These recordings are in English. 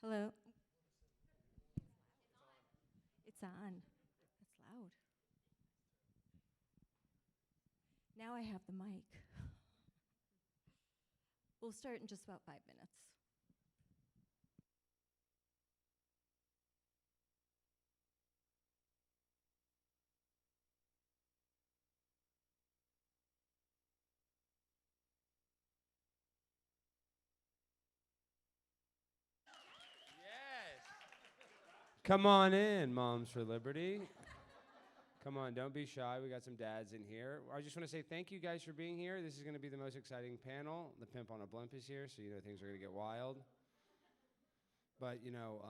Hello. It's on. It's loud. Now I have the mic. We'll start in just about 5 minutes. Yes. Come on in, Moms for Liberty. Come on, don't be shy. We got some dads in here. I just want to say thank you guys for being here. This is going to be the most exciting panel. The Pimp on a Blimp is here, so you know things are going to get wild. But, you know,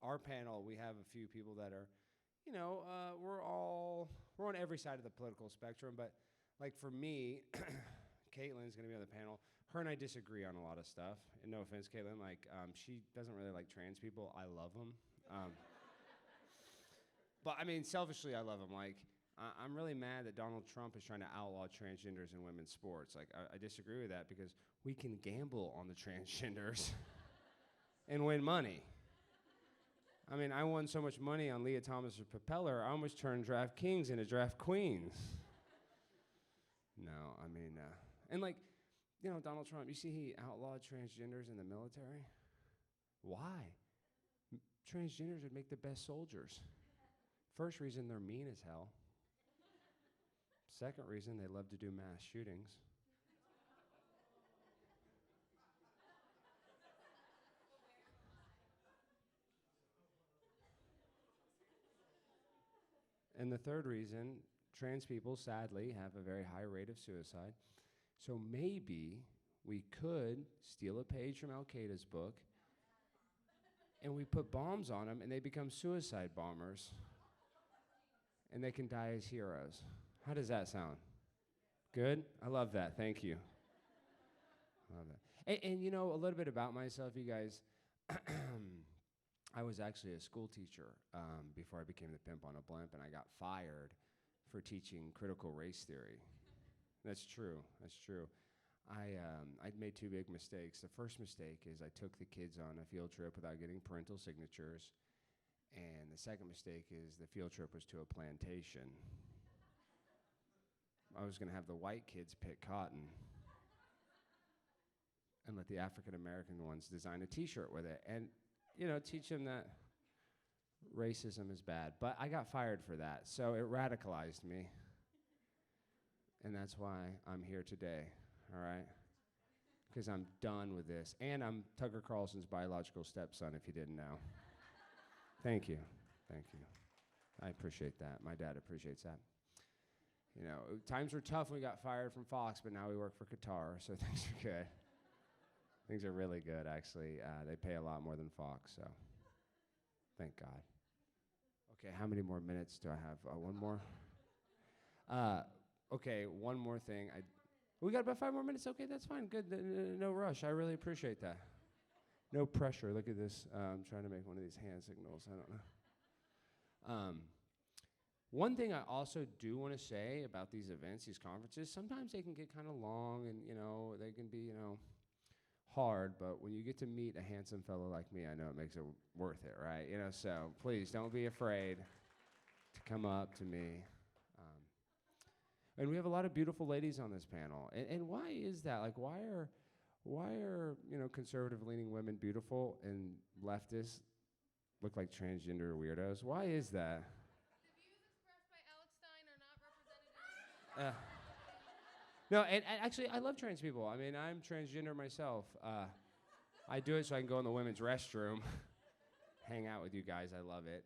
our panel, we have a few people that are, you know, we're on every side of the political spectrum. But, like, for me, Kaitlin's going to be on the panel. Her and I disagree on a lot of stuff. And no offense, Kaitlin, like, she doesn't really like trans people. I love them. But, I mean, selfishly, I love them. Like, I'm really mad that Donald Trump is trying to outlaw transgenders in women's sports. Like, I disagree with that because we can gamble on the transgenders and win money. I mean, I won so much money on Leah Thomas's propeller, I almost turned draft kings into draft queens. No, I mean, and like, you know, Donald Trump, you see he outlawed transgenders in the military? Why? Transgenders would make the best soldiers. First reason, they're mean as hell. Second reason, they love to do mass shootings. And the third reason, trans people, sadly, have a very high rate of suicide. So maybe we could steal a page from Al-Qaeda's book and we put bombs on them and they become suicide bombers and they can die as heroes. How does that sound? Good? I love that. Thank you. I love that. And you know, a little bit about myself, you guys. I was actually a school teacher before I became the Pimp on a Blimp, and I got fired for teaching critical race theory. That's true. That's true. I'd made two big mistakes. The first mistake is I took the kids on a field trip without getting parental signatures. And the second mistake is the field trip was to a plantation. I was going to have the white kids pick cotton and let the African American ones design a t-shirt with it and, you know, teach them that racism is bad. But I got fired for that, so it radicalized me. And that's why I'm here today, all right? Because I'm done with this. And I'm Tucker Carlson's biological stepson, if you didn't know. Thank you. Thank you. I appreciate that. My dad appreciates that. You know, times were tough when we got fired from Fox, but now we work for Qatar, so things are good. Things are really good, actually. They pay a lot more than Fox, so thank God. Okay, how many more minutes do I have? One more? Okay, one more thing. We got about 5 more minutes? Okay, that's fine. Good. No rush. I really appreciate that. No pressure. Look at this. I'm trying to make one of these hand signals. I don't know. One thing I also do want to say about these events, these conferences, sometimes they can get kind of long and, you know, they can be, you know, hard, but when you get to meet a handsome fellow like me, I know it makes it worth it, right? You know, so please don't be afraid to come up to me. And we have a lot of beautiful ladies on this panel. And why is that? Like, why are you know, conservative-leaning women beautiful and leftists look like transgender weirdos? Why is that? The views expressed by Alex Stein are not representative. No, and actually, I love trans people. I mean, I'm transgender myself. I do it so I can go in the women's restroom, hang out with you guys. I love it.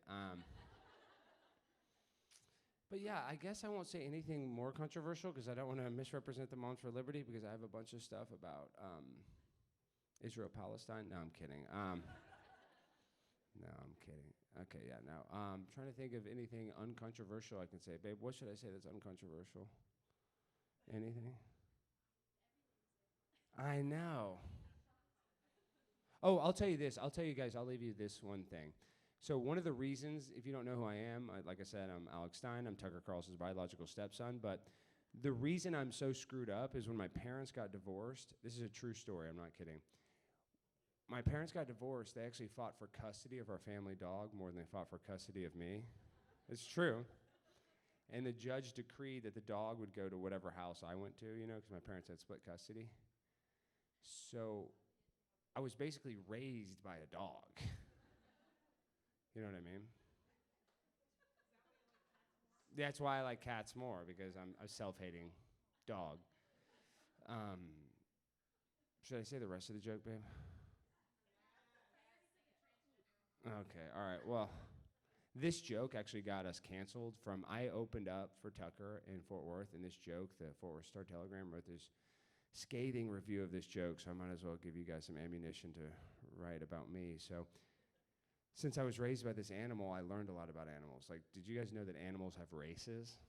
But yeah, I guess I won't say anything more controversial because I don't want to misrepresent the Moms for Liberty because I have a bunch of stuff about Israel-Palestine. No, I'm kidding. No, I'm kidding. Okay, yeah, no. Trying to think of anything uncontroversial I can say. Babe, what should I say that's uncontroversial? Anything? I know. Oh, I'll tell you this. I'll tell you guys, I'll leave you this one thing. So one of the reasons, if you don't know who I am, like I said, I'm Alex Stein. I'm Tucker Carlson's biological stepson. But the reason I'm so screwed up is when my parents got divorced. This is a true story. I'm not kidding. My parents got divorced. They actually fought for custody of our family dog more than they fought for custody of me. It's true. And the judge decreed that the dog would go to whatever house I went to, because my parents had split custody. So I was basically raised by a dog. You know what I mean? That's why I like cats more, because I'm a self-hating dog. Should I say the rest of the joke, babe? Okay, all right. Well, this joke actually got us canceled from, I opened up for Tucker in Fort Worth, and this joke, the Fort Worth Star-Telegram wrote this scathing review of this joke, so I might as well give you guys some ammunition to write about me. So since I was raised by this animal, I learned a lot about animals. Like, did you guys know that animals have races?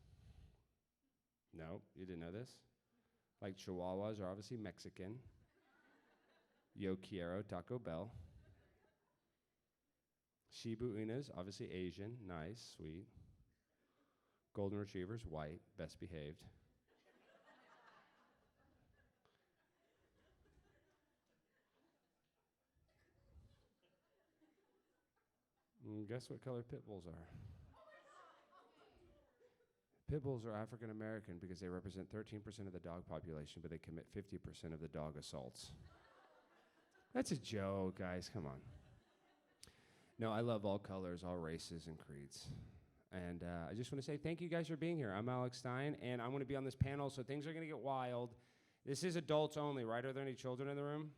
No, you didn't know this? Like, Chihuahuas are obviously Mexican. Yo quiero Taco Bell. Shiba Inu's obviously Asian, nice, sweet. Golden Retrievers, white, best behaved. Guess what color pit bulls are? Pit bulls are African American because they represent 13% of the dog population, but they commit 50% of the dog assaults. That's a joke, guys, come on. No, I love all colors, all races, and creeds. And I just want to say thank you guys for being here. I'm Alex Stein, and I'm going to be on this panel, so things are going to get wild. This is adults only, right? Are there any children in the room?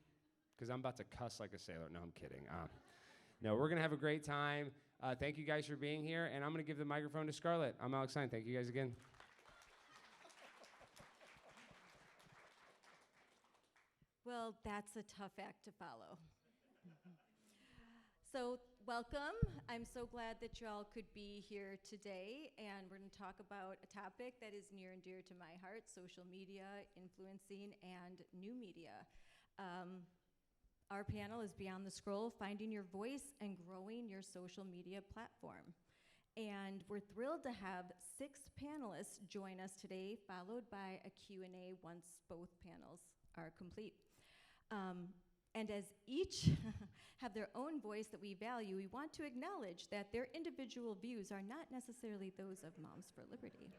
Because I'm about to cuss like a sailor. No, I'm kidding. No, we're going to have a great time. Thank you guys for being here, and I'm going to give the microphone to Scarlett. I'm Alex Stein. Thank you guys again. Well, that's a tough act to follow. So, welcome. I'm so glad that you all could be here today, and we're going to talk about a topic that is near and dear to my heart: social media, influencing, and new media. Our panel is Beyond the Scroll, Finding Your Voice and Growing Your Social Media Platform. And we're thrilled to have 6 panelists join us today, followed by a Q&A once both panels are complete. And as each have their own voice that we value, we want to acknowledge that their individual views are not necessarily those of Moms for Liberty.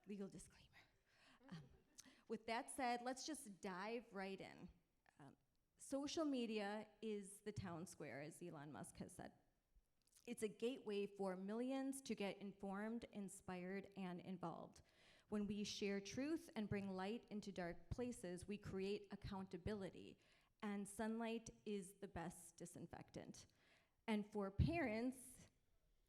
Legal disclaimer. With that said, let's just dive right in. Social media is the town square, as Elon Musk has said. It's a gateway for millions to get informed, inspired, and involved. When we share truth and bring light into dark places, we create accountability, and sunlight is the best disinfectant. And for parents,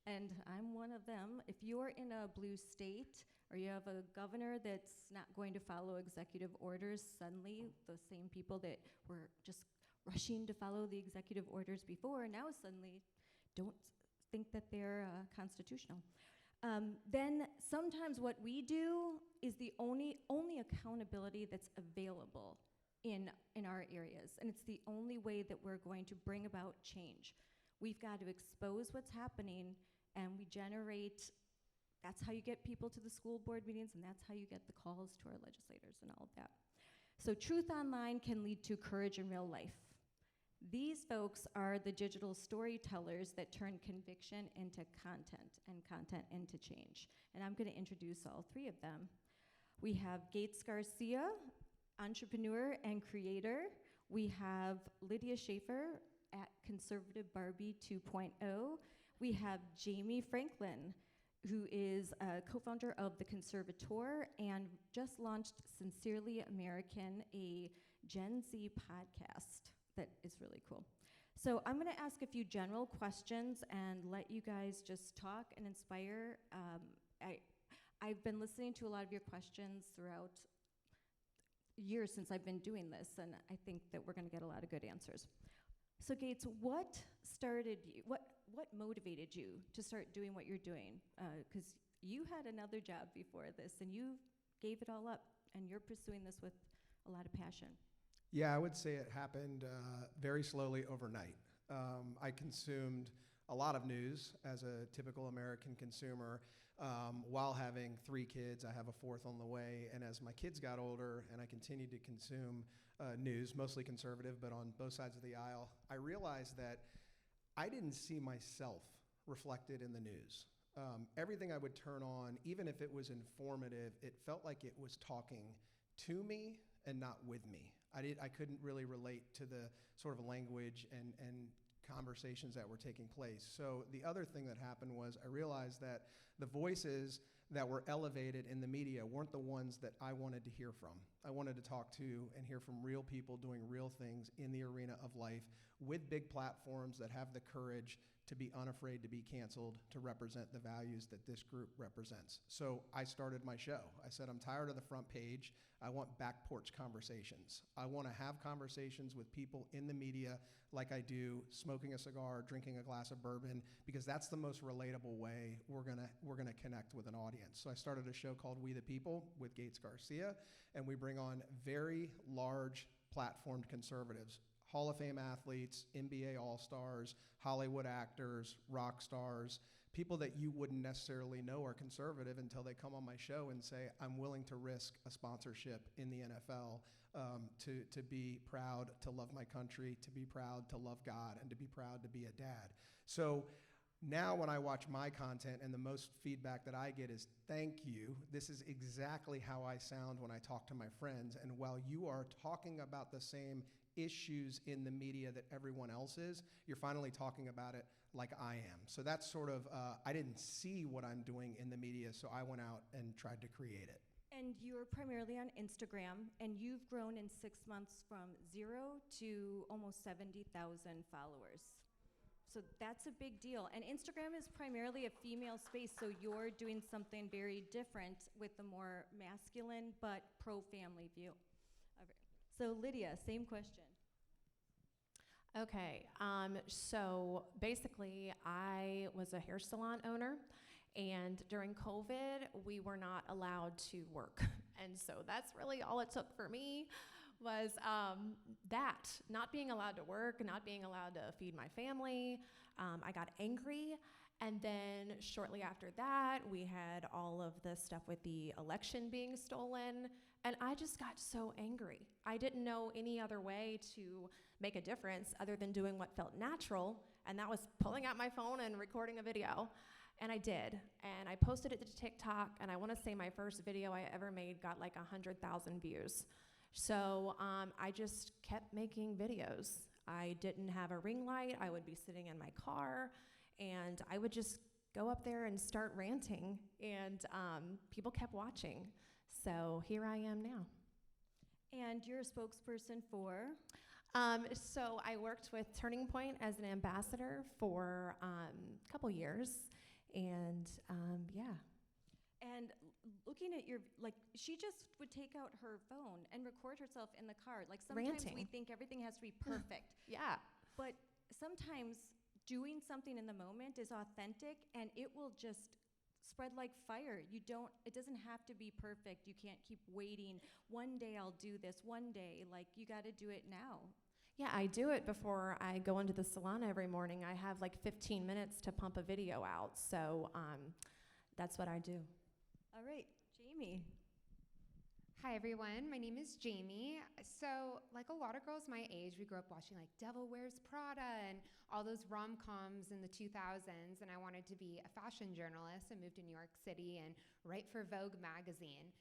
and I'm one of them, if you're in a blue state or you have a governor that's not going to follow executive orders, suddenly the same people that were just rushing to follow the executive orders before now suddenly don't think that they're constitutional. Then sometimes what we do is the only accountability that's available in our areas, and it's the only way that we're going to bring about change. We've got to expose what's happening, and we generate. That's how you get people to the school board meetings, and that's how you get the calls to our legislators and all of that. So truth online can lead to courage in real life. These folks are the digital storytellers that turn conviction into content and content into change. And I'm going to introduce all 3 of them. We have Garcia, entrepreneur and creator. We have Lydia Shaffer at Conservative Barbie 2.0. We have Jayme Franklin, who is a co-founder of The Conservator and just launched Sincerely American, a Gen Z podcast that is really cool. So I'm going to ask a few general questions and let you guys just talk and inspire. I've been listening to a lot of your questions throughout years since I've been doing this, and I think that we're going to get a lot of good answers. So Gates, what started you, what motivated you to start doing what you're doing? Because you had another job before this, and you gave it all up, and you're pursuing this with a lot of passion. Yeah, I would say it happened very slowly overnight. I consumed a lot of news as a typical American consumer while having 3 kids. I have a 4th on the way, and as my kids got older and I continued to consume news, mostly conservative, but on both sides of the aisle, I realized that I didn't see myself reflected in the news. Everything I would turn on, even if it was informative, it felt like it was talking to me and not with me. I couldn't really relate to the sort of language and conversations that were taking place. So the other thing that happened was I realized that the voices that were elevated in the media weren't the ones that I wanted to hear from. I wanted to talk to and hear from real people doing real things in the arena of life with big platforms that have the courage to be unafraid to be canceled, to represent the values that this group represents. So I started my show. I said, I'm tired of the front page. I want back porch conversations. I want to have conversations with people in the media like I do, smoking a cigar, drinking a glass of bourbon, because that's the most relatable way we're gonna connect with an audience. So I started a show called We the People with Garcia, and we bring on very large platformed conservatives, Hall of Fame athletes, NBA All-Stars, Hollywood actors, rock stars, people that you wouldn't necessarily know are conservative until they come on my show and say, I'm willing to risk a sponsorship in the NFL to be proud to love my country, to be proud to love God, and to be proud to be a dad. So now when I watch my content, and the most feedback that I get is, thank you, this is exactly how I sound when I talk to my friends, and while you are talking about the same issues in the media that everyone else is, you're finally talking about it like I am. So that's sort of, I didn't see what I'm doing in the media, so I went out and tried to create it. And you're primarily on Instagram, and you've grown in 6 months from 0 to almost 70,000 followers. So that's a big deal. And Instagram is primarily a female space, so you're doing something very different with the more masculine but pro-family view. All right. So Lydia, same question. Okay, so basically I was a hair salon owner, and during COVID, we were not allowed to work. And so that's really all it took for me was that, not being allowed to work, not being allowed to feed my family. I got angry, and then shortly after that, we had all of the stuff with the election being stolen, and I just got so angry. I didn't know any other way to make a difference other than doing what felt natural, and that was pulling out my phone and recording a video. And I did, and I posted it to TikTok, and I want to say my first video I ever made got like 100,000 views. So I just kept making videos. I didn't have a ring light. I would be sitting in my car, and I would just go up there and start ranting, and people kept watching. So here I am now. And you're a spokesperson for? So I worked with Turning Point as an ambassador for a couple years, and yeah. And looking at your, like, she just would take out her phone and record herself in the car. Like, sometimes Ranting. we think everything has to be perfect. Yeah. But sometimes doing something in the moment is authentic, and it will just spread like fire. It doesn't have to be perfect. You can't keep waiting. One day I'll do this, one day. Like, you got to do it now. Yeah, I do it before I go into the salon every morning. I have like 15 minutes to pump a video out, so that's what I do. All right, Jayme. Hi everyone, my name is Jayme. So like a lot of girls my age, we grew up watching like Devil Wears Prada and all those rom-coms in the 2000s, and I wanted to be a fashion journalist. I moved to New York City and write for Vogue magazine.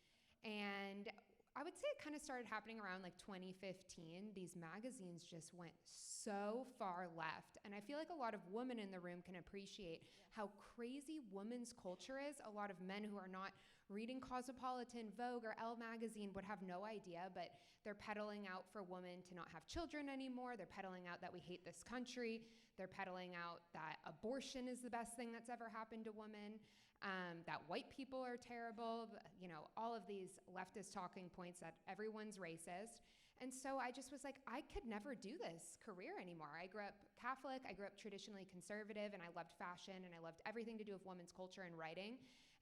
And I would say it kind of started happening around like 2015. These magazines just went so far left. And I feel like a lot of women in the room can appreciate how crazy women's culture is. A lot of men who are not reading Cosmopolitan, Vogue, or Elle magazine would have no idea, but they're peddling out for women to not have children anymore. They're peddling out that we hate this country. They're peddling out that abortion is the best thing that's ever happened to women. That white people are terrible, you know, all of these leftist talking points that everyone's racist. And so I just was like, I could never do this career anymore. I grew up Catholic, I grew up traditionally conservative, and I loved fashion, and I loved everything to do with women's culture and writing.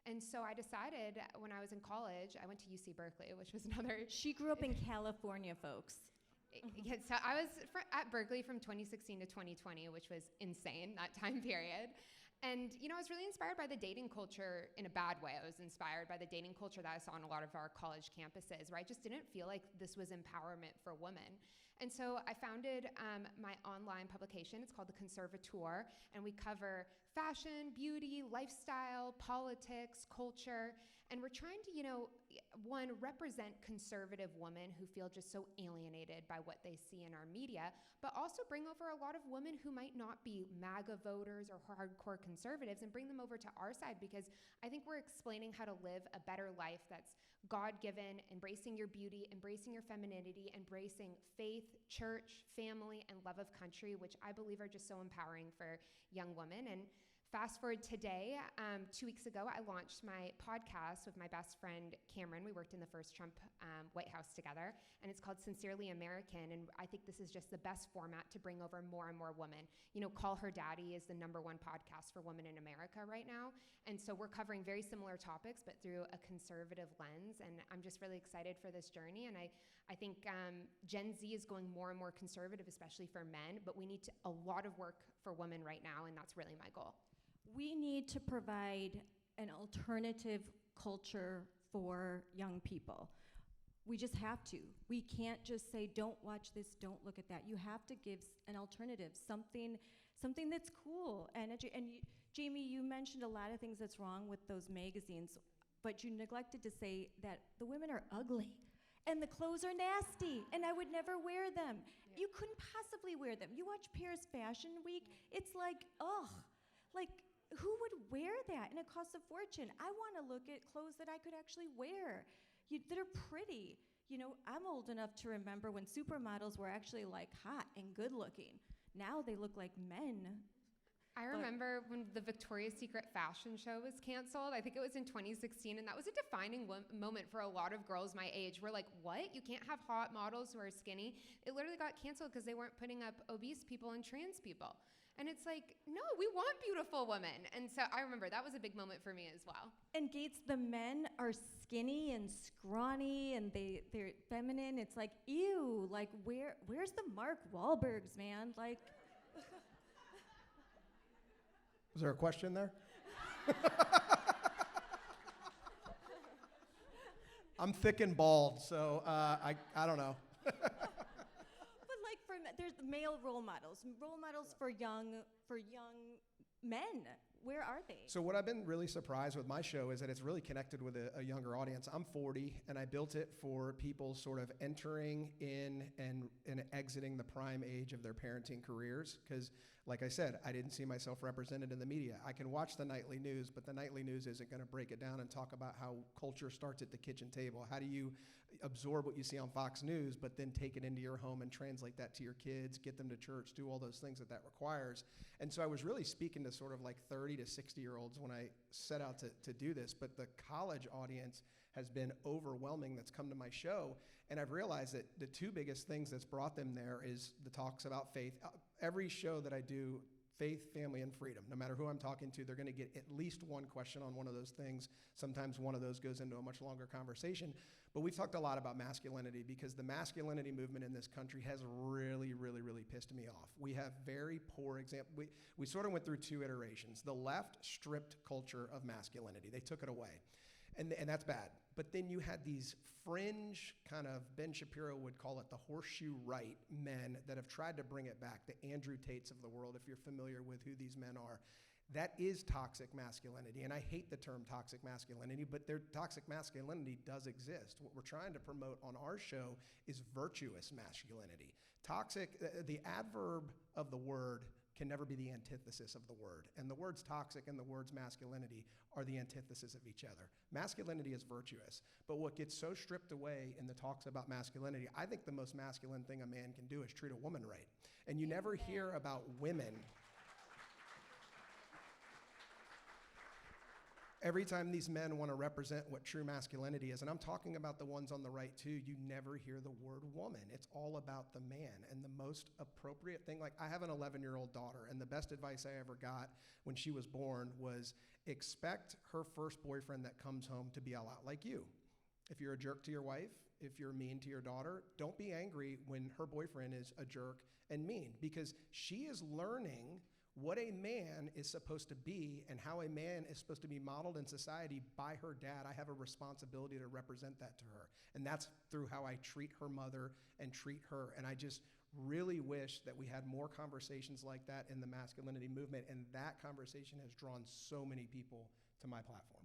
And so I decided when I was in college, I went to UC Berkeley, which was another. She grew up in California, folks. Yeah, so I was at Berkeley from 2016 to 2020, which was insane, that time period. And, I was really inspired by the dating culture in a bad way. I was inspired by the dating culture that I saw on a lot of our college campuses, where I just didn't feel like this was empowerment for women. And so I founded my online publication. It's called The Conservateur, and we cover fashion, beauty, lifestyle, politics, culture, and we're trying to, one, represent conservative women who feel just so alienated by what they see in our media, but also bring over a lot of women who might not be MAGA voters or hardcore conservatives and bring them over to our side, because I think we're explaining how to live a better life that's God-given, embracing your beauty, embracing your femininity, embracing faith, church, family, and love of country, which I believe are just so empowering for young women. And fast forward today, 2 weeks ago, I launched my podcast with my best friend, Cameron. We worked in the first Trump White House together, and it's called Sincerely American, and I think this is just the best format to bring over more and more women. Call Her Daddy is the #1 podcast for women in America right now, and so we're covering very similar topics, but through a conservative lens, and I'm just really excited for this journey, and I think Gen Z is going more and more conservative, especially for men, but we need a lot of work for women right now, and that's really my goal. We need to provide an alternative culture for young people. We just have to. We can't just say, don't watch this, don't look at that. You have to give an alternative, something that's cool. And Jayme, you mentioned a lot of things that's wrong with those magazines, but you neglected to say that the women are ugly and the clothes are nasty and I would never wear them. Yeah. You couldn't possibly wear them. You watch Paris Fashion Week, it's like, ugh, like, who would wear that? And it costs a fortune. I want to look at clothes that I could actually wear, that are pretty. I'm old enough to remember when supermodels were actually like hot and good looking. Now they look like men. I remember when the Victoria's Secret fashion show was canceled. I think it was in 2016, and that was a defining moment for a lot of girls my age. We're like, what? You can't have hot models who are skinny? It literally got canceled because they weren't putting up obese people and trans people. And it's like, no, we want beautiful women. And so I remember that was a big moment for me as well. And Gates, the men are skinny and scrawny and they're feminine. It's like, ew, like where's the Mark Wahlbergs, man? Like. Was there a question there? I'm thick and bald, so I don't know. There's male role models for young men. Where are they? So what I've been really surprised with my show is that it's really connected with a younger audience. I'm 40, and I built it for people sort of entering in and exiting the prime age of their parenting careers. Because, like I said, I didn't see myself represented in the media. I can watch the nightly news, but the nightly news isn't going to break it down and talk about how culture starts at the kitchen table. How do you absorb what you see on Fox News, but then take it into your home and translate that to your kids, get them to church, do all those things that requires. And so I was really speaking to sort of like 30 to 60-year-olds when I set out to do this, but the college audience has been overwhelming that's come to my show. And I've realized that the two biggest things that's brought them there is the talks about faith. Every show that I do, faith, family, and freedom. No matter who I'm talking to, they're going to get at least one question on one of those things. Sometimes one of those goes into a much longer conversation. But we've talked a lot about masculinity because the masculinity movement in this country has really, really, really pissed me off. We have very poor example. We sort of went through two iterations. The left stripped culture of masculinity. They took it away. And that's bad. But then you had these fringe kind of, Ben Shapiro would call it the horseshoe right men that have tried to bring it back, the Andrew Tates of the world, if you're familiar with who these men are. That is toxic masculinity, and I hate the term toxic masculinity, but their toxic masculinity does exist. What we're trying to promote on our show is virtuous masculinity. Toxic, the adverb of the word can never be the antithesis of the word, and the words toxic and the words masculinity are the antithesis of each other. Masculinity is virtuous, but what gets so stripped away in the talks about masculinity, I think the most masculine thing a man can do is treat a woman right, and you never hear about women. every time these men want to represent what true masculinity is, and I'm talking about the ones on the right too, you never hear the word woman. It's all about the man. And the most appropriate thing, like I have an 11-year-old daughter, and the best advice I ever got when she was born was expect her first boyfriend that comes home to be a lot like you. If you're a jerk to your wife, if you're mean to your daughter, don't be angry when her boyfriend is a jerk and mean, because she is learning what a man is supposed to be and how a man is supposed to be modeled in society by her dad. I have a responsibility to represent that to her. And that's through how I treat her mother and treat her. And I just really wish that we had more conversations like that in the masculinity movement. And that conversation has drawn so many people to my platform.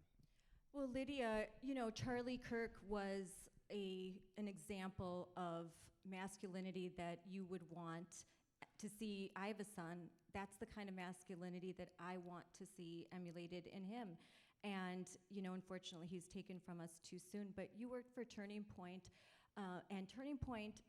Well, Lydia, you know, Charlie Kirk was an example of masculinity that you would want to see. I have a son. That's the kind of masculinity that I want to see emulated in him. And, you know, unfortunately, he's taken from us too soon. But you worked for Turning Point, and Turning Point,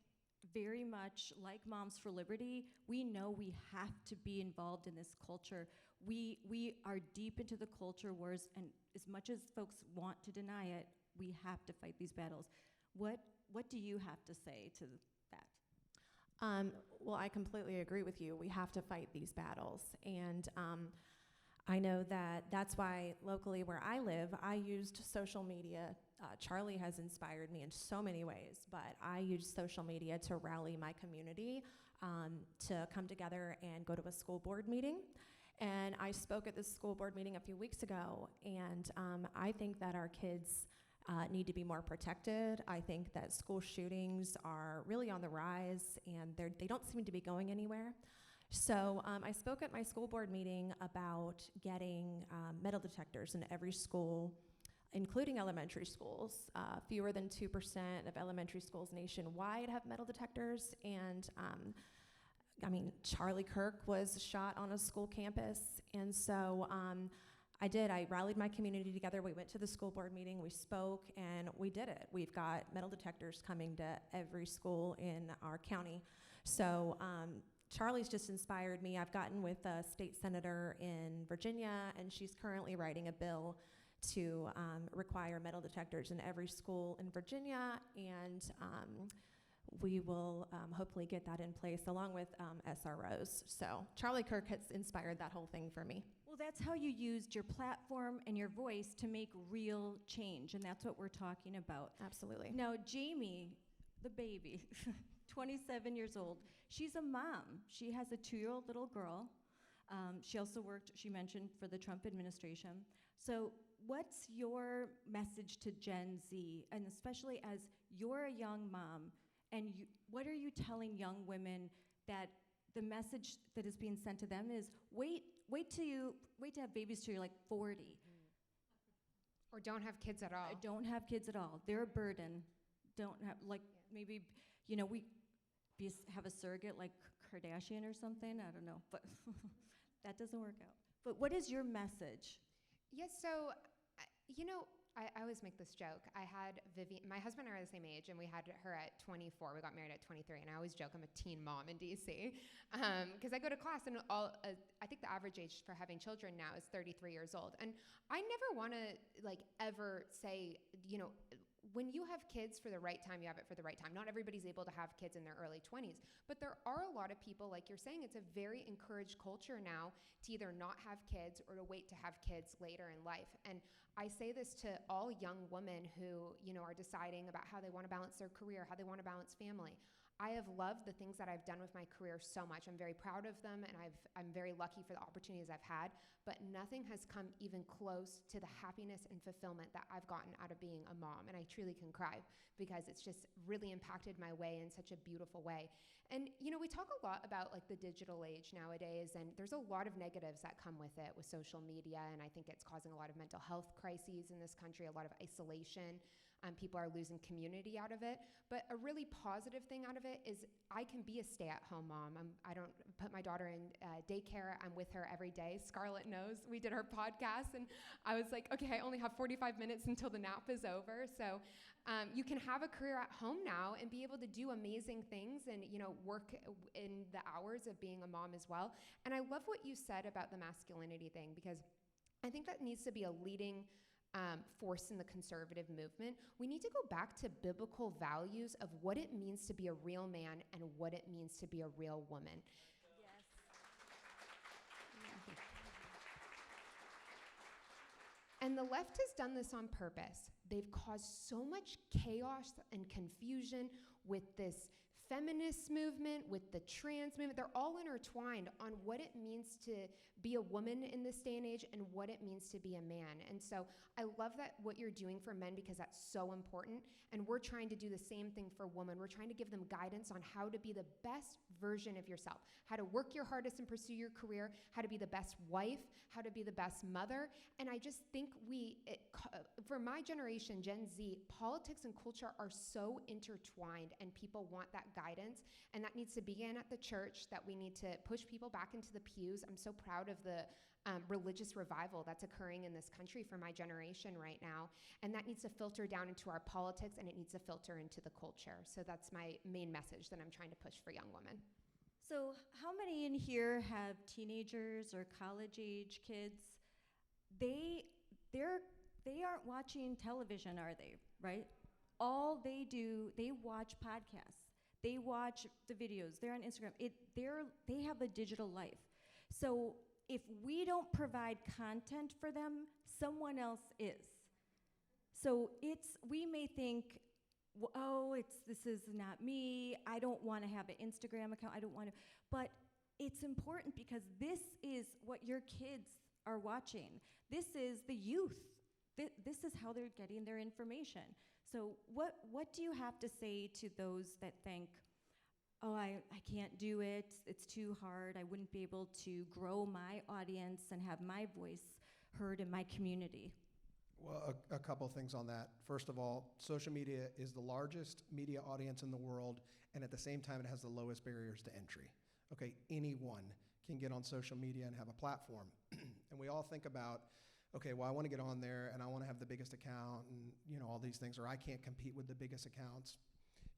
very much like Moms for Liberty, we know we have to be involved in this culture. We are deep into the culture wars, and as much as folks want to deny it, we have to fight these battles. What do you have to say to that? Well, I completely agree with you. We have to fight these battles. And I know that's why locally where I live, I used social media. Charlie has inspired me in so many ways, but I used social media to rally my community to come together and go to a school board meeting. And I spoke at this school board meeting a few weeks ago, and I think that our kids need to be more protected. I think that school shootings are really on the rise, and they don't seem to be going anywhere. So I spoke at my school board meeting about getting metal detectors in every school, including elementary schools. Fewer than 2% of elementary schools nationwide have metal detectors, and I mean, Charlie Kirk was shot on a school campus, and so I rallied my community together. We went to the school board meeting, we spoke, and we did it. We've got metal detectors coming to every school in our county. So Charlie's just inspired me. I've gotten with a state senator in Virginia, and she's currently writing a bill to require metal detectors in every school in Virginia, and we will hopefully get that in place along with SROs. So Charlie Kirk has inspired that whole thing for me. Well, that's how you used your platform and your voice to make real change, and that's what we're talking about. Absolutely. Now, Jayme, the baby, 27 years old, she's a mom. She has a 2-year-old little girl. She also worked, she mentioned, for the Trump administration. So what's your message to Gen Z, and especially as you're a young mom, and what are you telling young women that the message that is being sent to them is wait to have babies till you're like 40. Or don't have kids at all. Don't have kids at all. They're a burden. Don't have, like, maybe, you know, have a surrogate like Kardashian or something. I don't know, but that doesn't work out. But what is your message? Yes, so, you know, I always make this joke. I had Vivian, my husband and I are the same age, and we had her at 24. We got married at 23, and I always joke I'm a teen mom in DC because I go to class, and I think the average age for having children now is 33 years old. And I never want to ever say, you know, when you have kids for the right time, you have it for the right time. Not everybody's able to have kids in their early 20s, but there are a lot of people, like you're saying, it's a very encouraged culture now to either not have kids or to wait to have kids later in life. And I say this to all young women who, you know, are deciding about how they want to balance their career, how they want to balance family. I have loved the things that I've done with my career so much. I'm very proud of them, and I'm very lucky for the opportunities I've had, but nothing has come even close to the happiness and fulfillment that I've gotten out of being a mom, and I truly can cry because it's just really impacted my way in such a beautiful way. And, you know, we talk a lot about like the digital age nowadays, and there's a lot of negatives that come with it with social media, and I think it's causing a lot of mental health crises in this country, a lot of isolation. People are losing community out of it. But a really positive thing out of it is I can be a stay-at-home mom. I don't put my daughter in daycare. I'm with her every day. Scarlett knows. We did her podcast, and I was like, okay, I only have 45 minutes until the nap is over. So you can have a career at home now and be able to do amazing things and, you know, work in the hours of being a mom as well. And I love what you said about the masculinity thing, because I think that needs to be a leading force in the conservative movement. We need to go back to biblical values of what it means to be a real man and what it means to be a real woman. And the left has done this on purpose. They've caused so much chaos and confusion with this feminist movement, with the trans movement. They're all intertwined on what it means to be a woman in this day and age and what it means to be a man. And so I love that what you're doing for men, because that's so important. And we're trying to do the same thing for women. We're trying to give them guidance on how to be the best version of yourself, how to work your hardest and pursue your career, how to be the best wife, how to be the best mother. And I just think for my generation, Gen Z, politics and culture are so intertwined, and people want that guidance. And that needs to begin at the church, that we need to push people back into the pews. I'm so proud of the religious revival that's occurring in this country for my generation right now. And that needs to filter down into our politics, and it needs to filter into the culture. So that's my main message that I'm trying to push for young women. So how many in here have teenagers or college-age kids? They aren't watching television, are they, right? All they do, they watch podcasts. They watch the videos. They're on Instagram. They have a digital life. So if we don't provide content for them, someone else is. So we may think, this is not me. I don't want to have an Instagram account. I don't want to. But it's important, because this is what your kids are watching. This is the youth. This is how they're getting their information. So what do you have to say to those that think, I can't do it, it's too hard, I wouldn't be able to grow my audience and have my voice heard in my community? Well, a couple things on that. First of all, social media is the largest media audience in the world, and at the same time, it has the lowest barriers to entry. Okay, anyone can get on social media and have a platform. And we all think about, okay, well, I want to get on there and I want to have the biggest account and all these things, or I can't compete with the biggest accounts.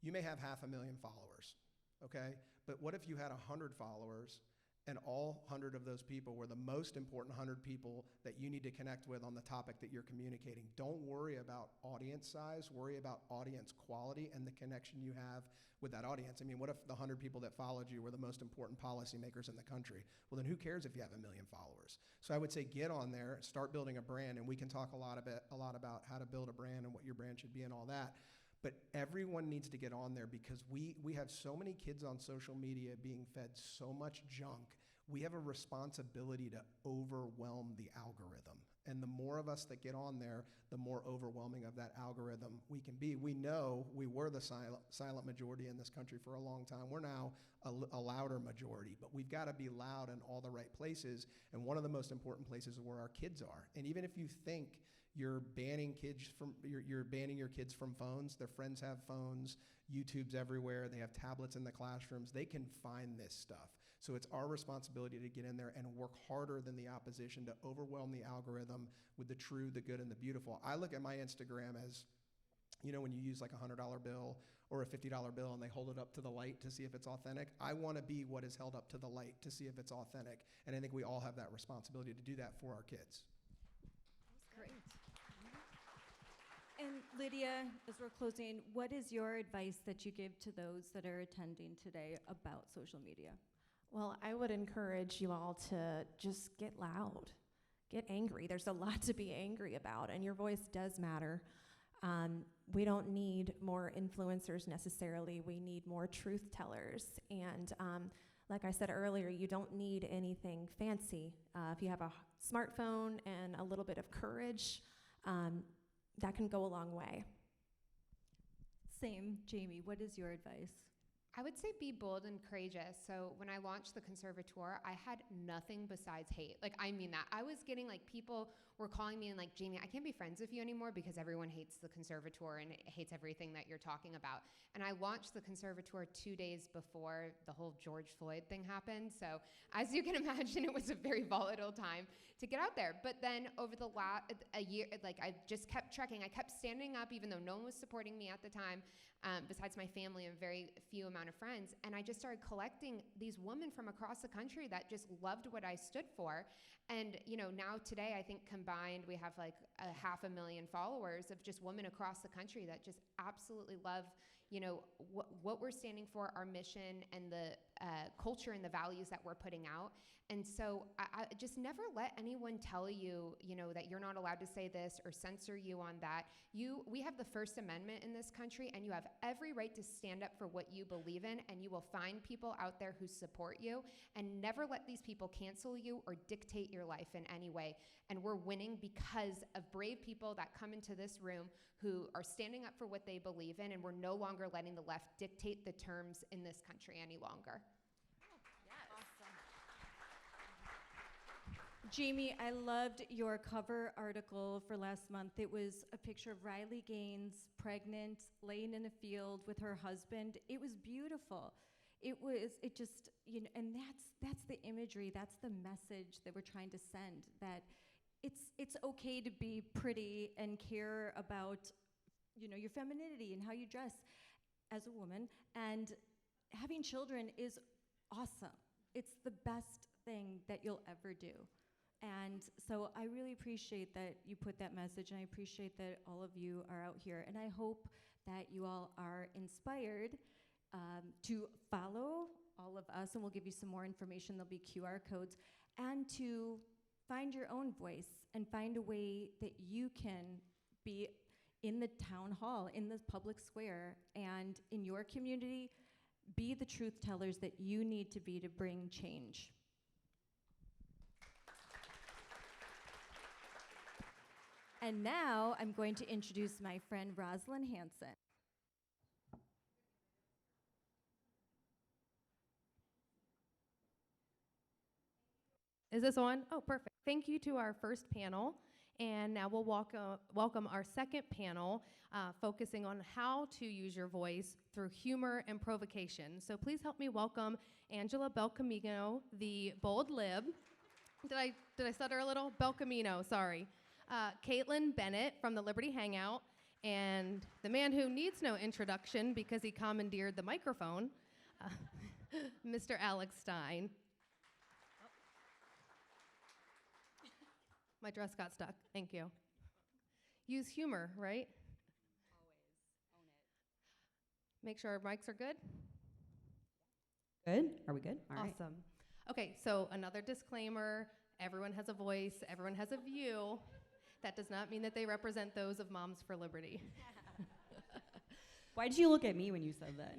You may have 500,000 followers, okay? But what if you had 100 followers and all 100 of those people were the most important 100 people that you need to connect with on the topic that you're communicating? Don't worry about audience size, worry about audience quality and the connection you have with that audience. I mean, what if the 100 people that followed you were the most important policymakers in the country? Well, then who cares if you have 1 million followers? So I would say get on there, start building a brand, and we can talk a lot about how to build a brand and what your brand should be and all that. But everyone needs to get on there, because we have so many kids on social media being fed so much junk. We have a responsibility to overwhelm the algorithm. And the more of us that get on there, the more overwhelming of that algorithm we can be. We know we were the silent majority in this country for a long time. We're now a louder majority, but we've got to be loud in all the right places. And one of the most important places is where our kids are. And even if you think you're banning your kids from phones, their friends have phones, YouTube's everywhere, they have tablets in the classrooms, they can find this stuff. So it's our responsibility to get in there and work harder than the opposition to overwhelm the algorithm with the true, the good, and the beautiful. I look at my Instagram as, when you use like a $100 bill or a $50 bill and they hold it up to the light to see if it's authentic. I want to be what is held up to the light to see if it's authentic. And I think we all have that responsibility to do that for our kids. Great. And Lydia, as we're closing, what is your advice that you give to those that are attending today about social media? Well, I would encourage you all to just get loud, get angry. There's a lot to be angry about, and your voice does matter. We don't need more influencers necessarily. We need more truth tellers. And like I said earlier, you don't need anything fancy. If you have a smartphone and a little bit of courage, that can go a long way. Same, Jayme, what is your advice? I would say be bold and courageous. So when I launched the Conservatoire, I had nothing besides hate. Like, I mean that. I was getting, people were calling me and like, Jayme, I can't be friends with you anymore because everyone hates the Conservatoire and hates everything that you're talking about. And I launched the Conservatoire 2 days before the whole George Floyd thing happened. So as you can imagine, it was a very volatile time to get out there. But then over the a year, I just kept trekking. I kept standing up even though no one was supporting me at the time, besides my family and very few amount amount of friends, and I just started collecting these women from across the country that just loved what I stood for. And now today, I think combined we have like 500,000 followers of just women across the country that just absolutely love what we're standing for, our mission, and the culture and the values that we're putting out. And so I just never let anyone tell you, that you're not allowed to say this or censor you on that. We have the First Amendment in this country, and you have every right to stand up for what you believe in, and you will find people out there who support you, and never let these people cancel you or dictate your life in any way. And we're winning because of brave people that come into this room who are standing up for what they believe in, and we're no longer letting the left dictate the terms in this country any longer. Jayme, I loved your cover article for last month. It was a picture of Riley Gaines, pregnant, laying in a field with her husband. It was beautiful. And that's the imagery, that's the message that we're trying to send, that it's okay to be pretty and care about, your femininity and how you dress as a woman. And having children is awesome. It's the best thing that you'll ever do. And so I really appreciate that you put that message, and I appreciate that all of you are out here. And I hope that you all are inspired to follow all of us, and we'll give you some more information. There'll be QR codes, and to find your own voice and find a way that you can be in the town hall, in the public square, and in your community, be the truth tellers that you need to be to bring change. And now I'm going to introduce my friend Rosalind Hanson. Is this on? Oh, perfect. Thank you to our first panel. And now we'll welcome our second panel, focusing on how to use your voice through humor and provocation. So please help me welcome Angela Belcamino, the bold lib. Did I stutter a little? Belcamino, sorry. Kaitlin, Bennett from the Liberty Hangout, and the man who needs no introduction because he commandeered the microphone, Mr. Stein. My dress got stuck. Thank you. Use humor, right? Always. Own it. Make sure our mics are good. Good? Are we good? All right. Awesome. Okay, so another disclaimer. Everyone has a voice. Everyone has a view. That does not mean that they represent those of Moms for Liberty. Why did you look at me when you said that?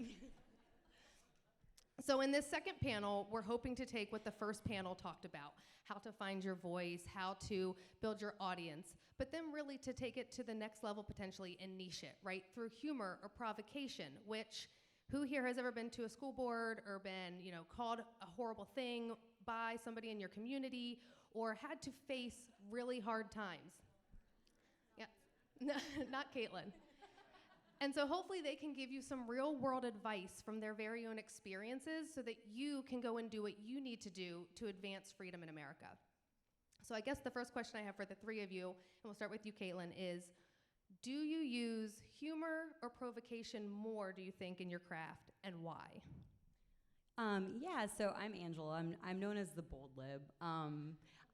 So in this second panel, we're hoping to take what the first panel talked about, how to find your voice, how to build your audience, but then really to take it to the next level potentially and niche it, right? Through humor or provocation, which who here has ever been to a school board or been, called a horrible thing by somebody in your community or had to face really hard times? Yeah, not Kaitlin. And so hopefully they can give you some real world advice from their very own experiences so that you can go and do what you need to do to advance freedom in America. So I guess the first question I have for the three of you, and we'll start with you, Kaitlin, is do you use humor or provocation more, do you think, in your craft, and why? Yeah, so I'm Angela. I'm known as the bold lib.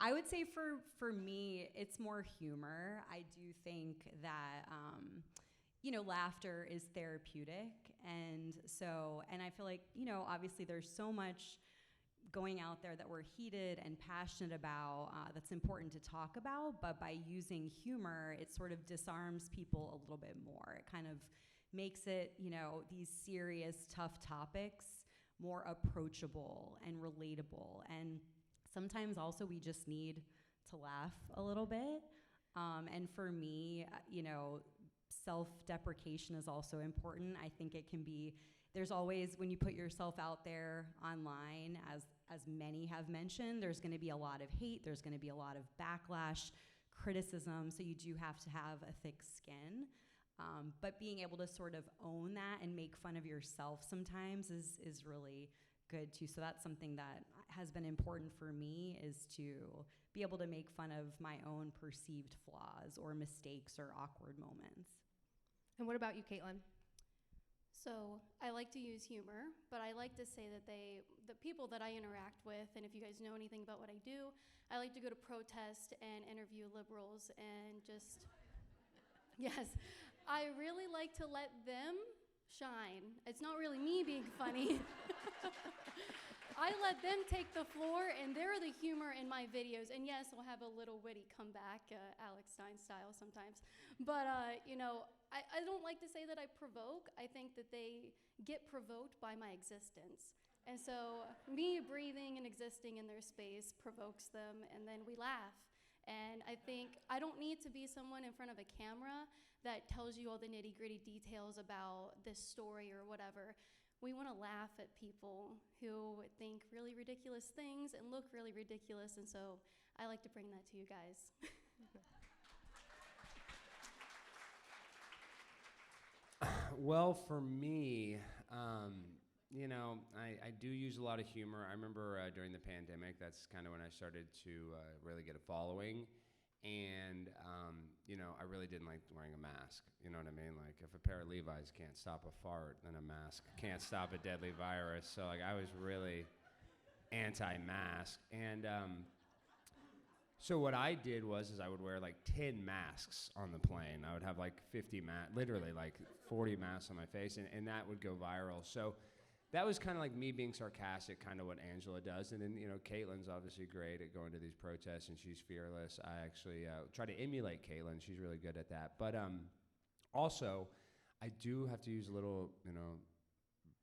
I would say for me, it's more humor. I do think that, laughter is therapeutic. And I feel like, obviously there's so much going out there that we're heated and passionate about that's important to talk about. But by using humor, it sort of disarms people a little bit more. It kind of makes it, these serious, tough topics more approachable and relatable. And sometimes also we just need to laugh a little bit. And for me, self-deprecation is also important. I think it can be, there's always, when you put yourself out there online, as many have mentioned, there's gonna be a lot of hate, there's gonna be a lot of backlash, criticism, so you do have to have a thick skin. But being able to sort of own that and make fun of yourself sometimes is really good too. So that's something that has been important for me, is to be able to make fun of my own perceived flaws or mistakes or awkward moments. And what about you, Kaitlin? So I like to use humor, but I like to say that the people that I interact with, and if you guys know anything about what I do, I like to go to protest and interview liberals and just, yes, I really like to let them shine. It's not really me being funny. I let them take the floor, and they're the humor in my videos. And yes, I'll have a little witty comeback, Alex Stein style sometimes. But, I don't like to say that I provoke. I think that they get provoked by my existence. And so me breathing and existing in their space provokes them, and then we laugh. And I think I don't need to be someone in front of a camera that tells you all the nitty-gritty details about this story or whatever. We want to laugh at people who think really ridiculous things and look really ridiculous, and so I like to bring that to you guys. Well, for me, I do use a lot of humor. I remember during the pandemic, that's kind of when I started to really get a following. And, I really didn't like wearing a mask. You know what I mean? Like, if a pair of Levi's can't stop a fart, then a mask can't stop a deadly virus. So, like, I was really anti-mask. And so what I did was I would wear, like, 10 masks on the plane. I would have, like, 50 literally, like, 40 masks on my face, and that would go viral. So that was kind of like me being sarcastic, kind of what Angela does. And then, Kaitlin's obviously great at going to these protests, and she's fearless. I actually try to emulate Kaitlin. She's really good at that. But also, I do have to use a little,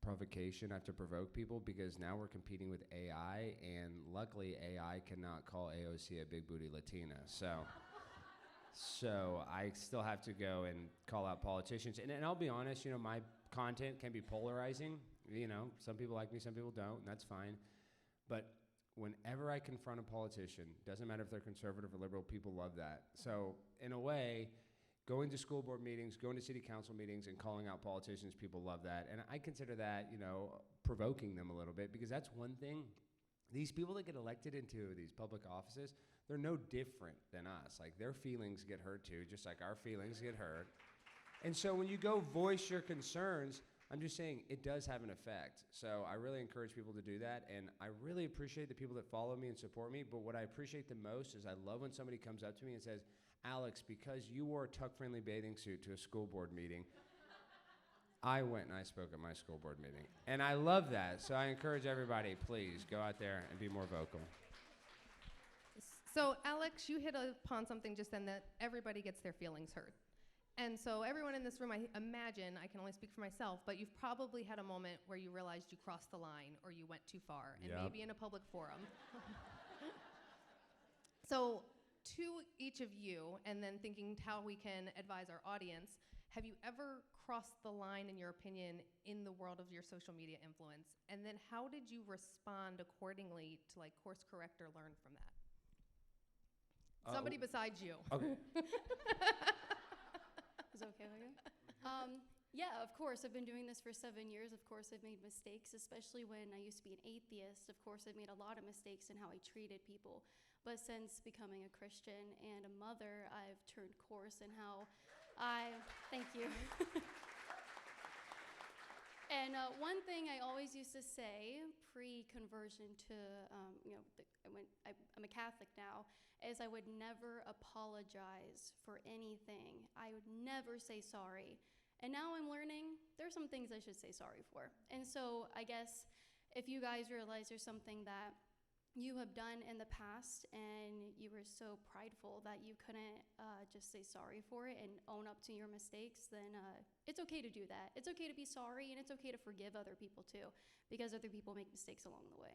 provocation. I have to provoke people because now we're competing with AI, and luckily AI cannot call AOC a big booty Latina. So I still have to go and call out politicians. And I'll be honest, my content can be polarizing. Some people like me, some people don't, and that's fine. But whenever I confront a politician, doesn't matter if they're conservative or liberal, people love that. So in a way, going to school board meetings, going to city council meetings, and calling out politicians, people love that. And I consider that, provoking them a little bit, because that's one thing. These people that get elected into these public offices, they're no different than us. Like, their feelings get hurt too, just like our feelings get hurt. And so when you go voice your concerns, I'm just saying it does have an effect. So I really encourage people to do that, and I really appreciate the people that follow me and support me, but what I appreciate the most is I love when somebody comes up to me and says, Alex, because you wore a tuck-friendly bathing suit to a school board meeting, I went and I spoke at my school board meeting. And I love that, so I encourage everybody, please, go out there and be more vocal. So Alex, you hit upon something just then, that everybody gets their feelings hurt. And so everyone in this room, I imagine, I can only speak for myself, but you've probably had a moment where you realized you crossed the line or you went too far, and maybe in a public forum. So to each of you, and then thinking how we can advise our audience, have you ever crossed the line, in your opinion, in the world of your social media influence? And then how did you respond accordingly to, like, course correct or learn from that? Somebody besides you. Okay. Is that okay with you? Yeah, of course. I've been doing this for 7 years. Of course, I've made mistakes, especially when I used to be an atheist. Of course, I've made a lot of mistakes in how I treated people. But since becoming a Christian and a mother, I've turned course in how thank you. And one thing I always used to say pre-conversion to, I'm a Catholic now, is I would never apologize for anything. I would never say sorry. And now I'm learning there's some things I should say sorry for. And so I guess if you guys realize there's something that you have done in the past and you were so prideful that you couldn't just say sorry for it and own up to your mistakes, then it's okay to do that. It's okay to be sorry, and it's okay to forgive other people too, because other people make mistakes along the way.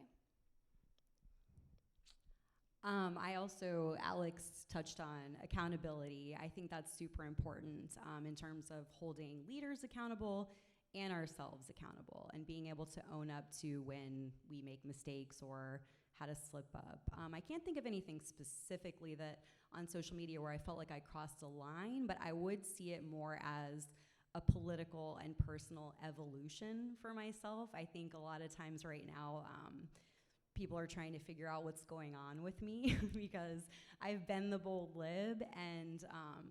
Alex touched on accountability. I think that's super important in terms of holding leaders accountable and ourselves accountable, and being able to own up to when we make mistakes or had a slip up. I can't think of anything specifically that on social media where I felt like I crossed a line, but I would see it more as a political and personal evolution for myself. I think a lot of times right now, people are trying to figure out what's going on with me because I've been the bold lib, and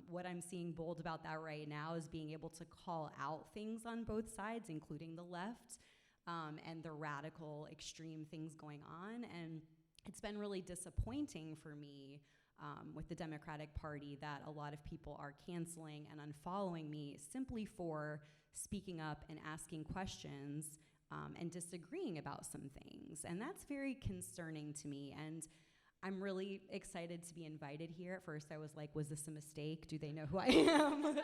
what I'm seeing bold about that right now is being able to call out things on both sides, including the left, and the radical extreme things going on. And it's been really disappointing for me with the Democratic Party that a lot of people are canceling and unfollowing me simply for speaking up and asking questions and disagreeing about some things. And that's very concerning to me. And I'm really excited to be invited here. At first I was like, was this a mistake? Do they know who I am?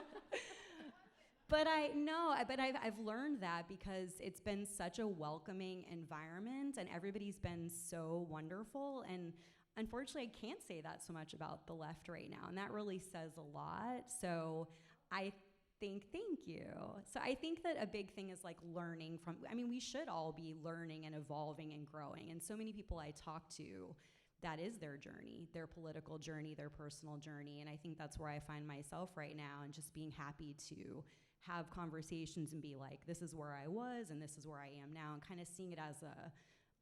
But I've learned that because it's been such a welcoming environment and everybody's been so wonderful. And unfortunately, I can't say that so much about the left right now. And that really says a lot. So I think, thank you. So I think that a big thing is like learning from, I mean, we should all be learning and evolving and growing. And so many people I talk to, that is their journey, their political journey, their personal journey. And I think that's where I find myself right now, and just being happy to have conversations and be like, this is where I was and this is where I am now, and kind of seeing it as a,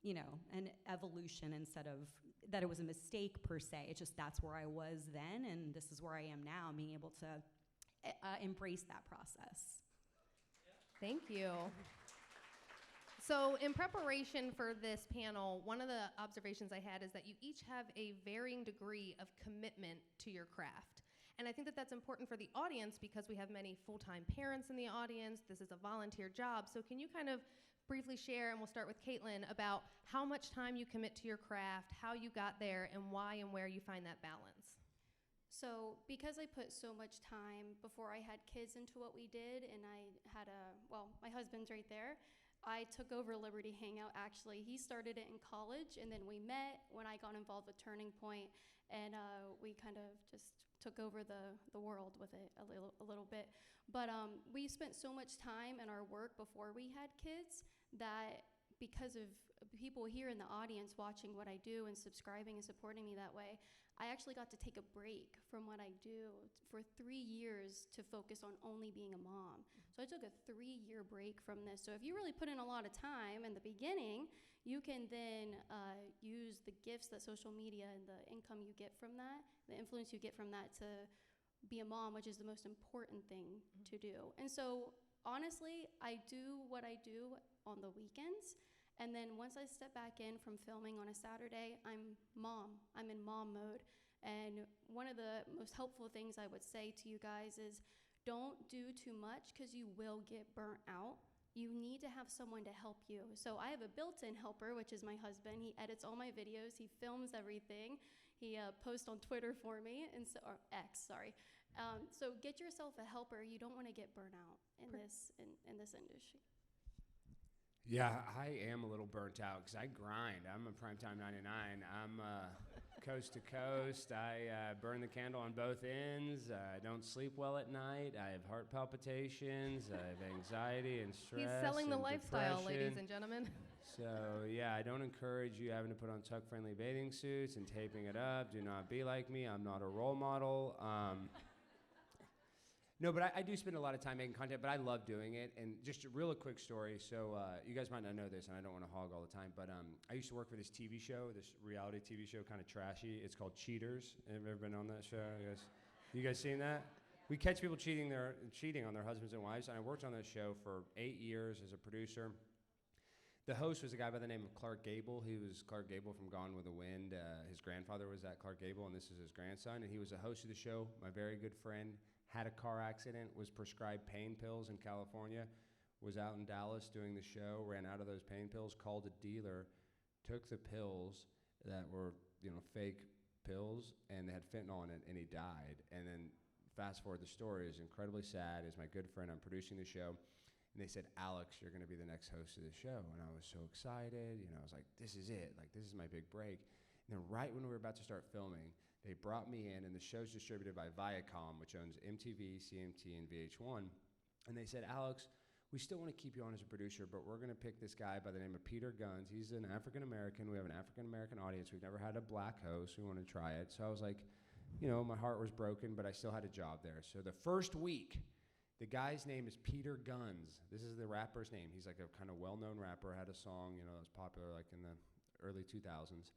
you know, an evolution instead of that it was a mistake per se. It's just that's where I was then and this is where I am now, and being able to embrace that process. Thank you. So in preparation for this panel, one of the observations I had is that you each have a varying degree of commitment to your craft. And I think that that's important for the audience because we have many full-time parents in the audience. This is a volunteer job. So can you kind of briefly share, and we'll start with Kaitlin, about how much time you commit to your craft, how you got there, and why and where you find that balance? So because I put so much time before I had kids into what we did, and I had my husband's right there, I took over Liberty Hangout actually. He started it in college, and then we met when I got involved with Turning Point, and we kind of just took over the world with it a little bit. But we spent so much time in our work before we had kids that because of people here in the audience watching what I do and subscribing and supporting me that way, I actually got to take a break from what I do for 3 years to focus on only being a mom. So I took a 3-year break from this. So if you really put in a lot of time in the beginning, you can then use the gifts that social media and the income you get from that, the influence you get from that, to be a mom, which is the most important thing to do. And so honestly, I do what I do on the weekends. And then once I step back in from filming on a Saturday, I'm mom. I'm in mom mode. And one of the most helpful things I would say to you guys is don't do too much because you will get burnt out. You need to have someone to help you. So I have a built-in helper, which is my husband. He edits all my videos. He films everything. He posts on Twitter for me, or X, sorry. So get yourself a helper. You don't want to get burnt out in this industry. Yeah, I am a little burnt out because I grind. I'm a primetime 99. I'm coast to coast. I burn the candle on both ends. I don't sleep well at night. I have heart palpitations. I have anxiety and stress. He's selling the lifestyle, depression. ladies and gentlemen. So, yeah, I don't encourage you having to put on tuck-friendly bathing suits and taping it up. Do not be like me. I'm not a role model. No, but I do spend a lot of time making content, but I love doing it. And just a real quick story. So you guys might not know this, and I don't want to hog all the time, but I used to work for this TV show, this reality TV show, kind of trashy. It's called Cheaters. Have you ever been on that show? You guys seen that? We catch people cheating on their husbands and wives, and I worked on that show for 8 years as a producer. The host was a guy by the name of Clark Gable. He was Clark Gable from Gone with the Wind. His grandfather was that Clark Gable, and this is his grandson. And he was a host of the show, my very good friend. Had a car accident, was prescribed pain pills in California, was out in Dallas doing the show, ran out of those pain pills, called a dealer, took the pills that were, fake pills, and they had fentanyl in it, and he died. And then fast forward, the story is incredibly sad. He's my good friend. I'm producing the show. And they said, Alex, you're going to be the next host of the show. And I was so excited. I was like, this is it. Like, this is my big break. And then right when we were about to start filming, they brought me in, and the show's distributed by Viacom, which owns MTV, CMT, and VH1. And they said, Alex, we still want to keep you on as a producer, but we're going to pick this guy by the name of Peter Guns. He's an African-American. We have an African-American audience. We've never had a black host. We want to try it. So I was like, my heart was broken, but I still had a job there. So the first week, the guy's name is Peter Guns. This is the rapper's name. He's like a kind of well-known rapper, had a song, that was popular like in the early 2000s.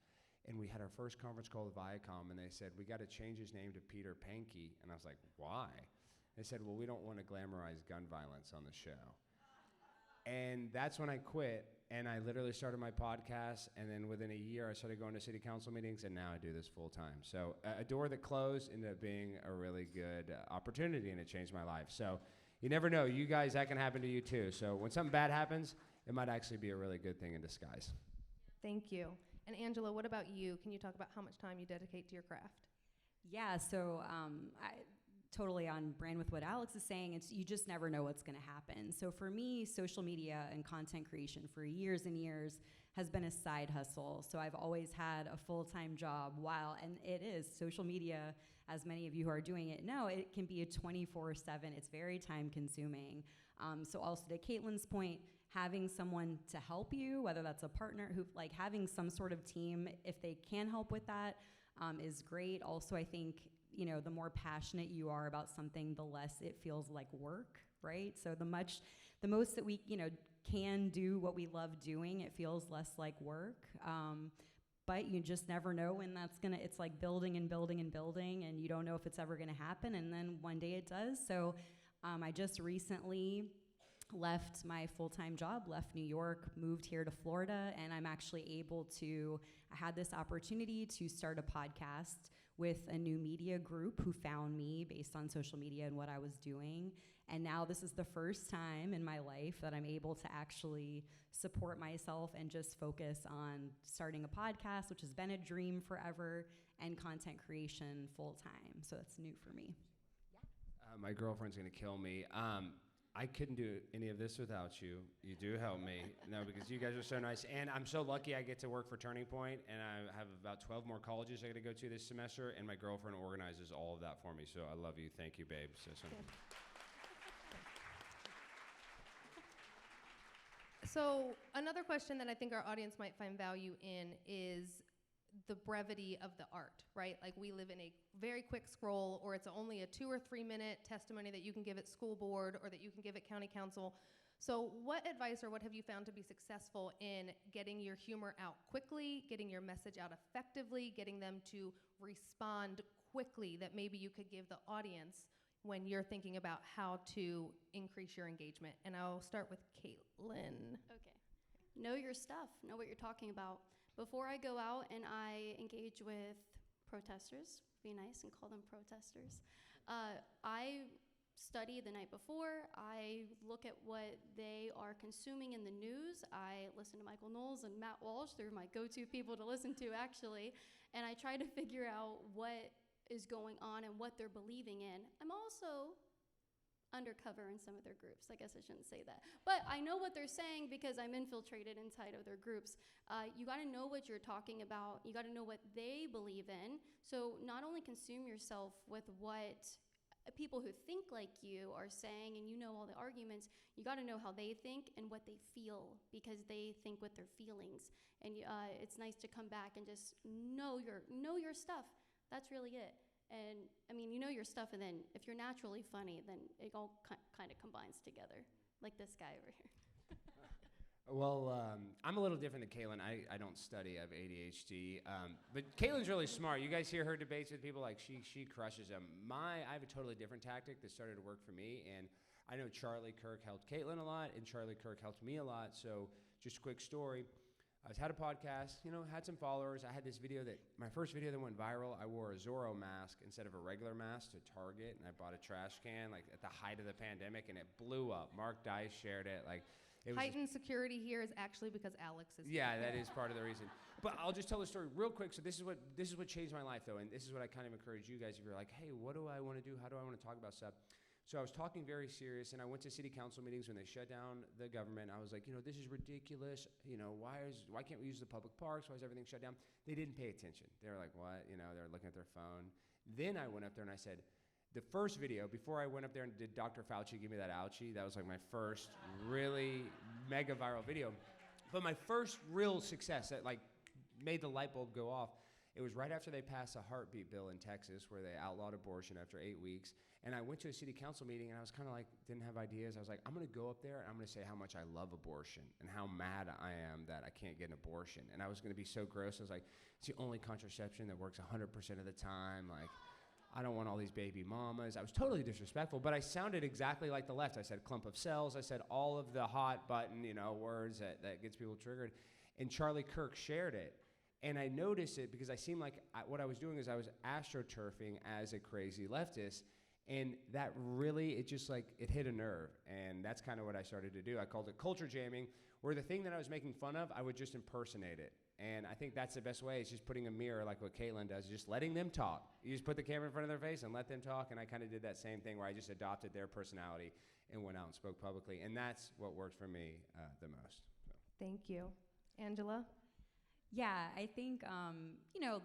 And we had our first conference call with Viacom, and they said, we got to change his name to Peter Pankey. And I was like, why? They said, well, we don't want to glamorize gun violence on the show. And that's when I quit, and I literally started my podcast, and then within a year, I started going to city council meetings, and now I do this full time. So a door that closed ended up being a really good opportunity, and it changed my life. So you never know. You guys, that can happen to you too. So when something bad happens, it might actually be a really good thing in disguise. Thank you. And Angela, what about you? Can you talk about how much time you dedicate to your craft? Yeah, so I totally on brand with what Alex is saying. It's you just never know what's going to happen. So for me, social media and content creation for years and years has been a side hustle. So I've always had a full-time job and it is social media, as many of you who are doing it know, it can be a 24/7. It's very time consuming. So also to Kaitlin's point, having someone to help you, whether that's a partner having some sort of team, if they can help with that, is great. Also, I think, the more passionate you are about something, the less it feels like work, right? So the most that we, can do what we love doing, it feels less like work. But you just never know when it's like building and building and building, and you don't know if it's ever gonna happen, and then one day it does. So I just recently left my full-time job, left New York, moved here to Florida, and I had this opportunity to start a podcast with a new media group who found me based on social media and what I was doing. And now this is the first time in my life that I'm able to actually support myself and just focus on starting a podcast, which has been a dream forever, and content creation full-time. So that's new for me. My girlfriend's going to kill me. I couldn't do any of this without you. You do help me. No, because you guys are so nice. And I'm so lucky I get to work for Turning Point, and I have about 12 more colleges I got to go to this semester, and my girlfriend organizes all of that for me. So I love you. Thank you, babe. So another question that I think our audience might find value in is the brevity of the art, right? Like we live in a very quick scroll, or it's only a 2 or 3 minute testimony that you can give at school board or that you can give at county council. So what advice or what have you found to be successful in getting your humor out quickly, getting your message out effectively, getting them to respond quickly that maybe you could give the audience when you're thinking about how to increase your engagement? And I'll start with Kaitlin. Okay. Know your stuff. Know what you're talking about. Before I go out and I engage with protesters, be nice and call them protesters, I study the night before. I look at what they are consuming in the news. I listen to Michael Knowles and Matt Walsh. They're my go-to people to listen to, actually. And I try to figure out what is going on and what they're believing in. I'm also undercover in some of their groups. I guess I shouldn't say that. But I know what they're saying because I'm infiltrated inside of their groups. You got to know what you're talking about. You got to know what they believe in. So not only consume yourself with what people who think like you are saying and you know all the arguments, you got to know how they think and what they feel, because they think with their feelings. And it's nice to come back and just know your stuff. That's really it. And I mean, you know your stuff, and then if you're naturally funny, then it all kind of combines together, like this guy over here. Well, I'm a little different than Kaitlin. I don't study. I have ADHD. But Caitlin's really smart. You guys hear her debates with people, like she crushes them. I have a totally different tactic that started to work for me, and I know Charlie Kirk helped Kaitlin a lot, and Charlie Kirk helped me a lot. So just a quick story. I had a podcast, had some followers. I had this video my first video that went viral, I wore a Zorro mask instead of a regular mask to Target, and I bought a trash can, at the height of the pandemic, and it blew up. Mark Dice shared it. It was heightened security here is actually because Alex is here. Yeah, that is part of the reason. But I'll just tell the story real quick. So this is what changed my life, though, and this is what I kind of encourage you guys if you're like, hey, what do I want to do? How do I want to talk about stuff? So I was talking very serious, and I went to city council meetings when they shut down the government. I was like, this is ridiculous. Why can't we use the public parks? Why is everything shut down? They didn't pay attention. They were like, what? They're looking at their phone. Then I went up there and I said, the first video, before I went up there and did Dr. Fauci give me that ouchie, that was like my first really mega viral video. But my first real success that made the light bulb go off It was right after they passed a heartbeat bill in Texas where they outlawed abortion after 8 weeks. And I went to a city council meeting, and I was kind of like, didn't have ideas. I was like, I'm going to go up there, and I'm going to say how much I love abortion and how mad I am that I can't get an abortion. And I was going to be so gross. I was like, it's the only contraception that works 100% of the time. Like, I don't want all these baby mamas. I was totally disrespectful, but I sounded exactly like the left. I said clump of cells. I said all of the hot button, words that gets people triggered. And Charlie Kirk shared it. And I noticed it because I seemed like what I was doing is I was astroturfing as a crazy leftist. And that really, it hit a nerve. And that's kind of what I started to do. I called it culture jamming, where the thing that I was making fun of, I would just impersonate it. And I think that's the best way. It's just putting a mirror like what Kaitlin does, just letting them talk. You just put the camera in front of their face and let them talk. And I kind of did that same thing where I just adopted their personality and went out and spoke publicly. And that's what worked for me the most. So. Thank you. Angela? Yeah, I think,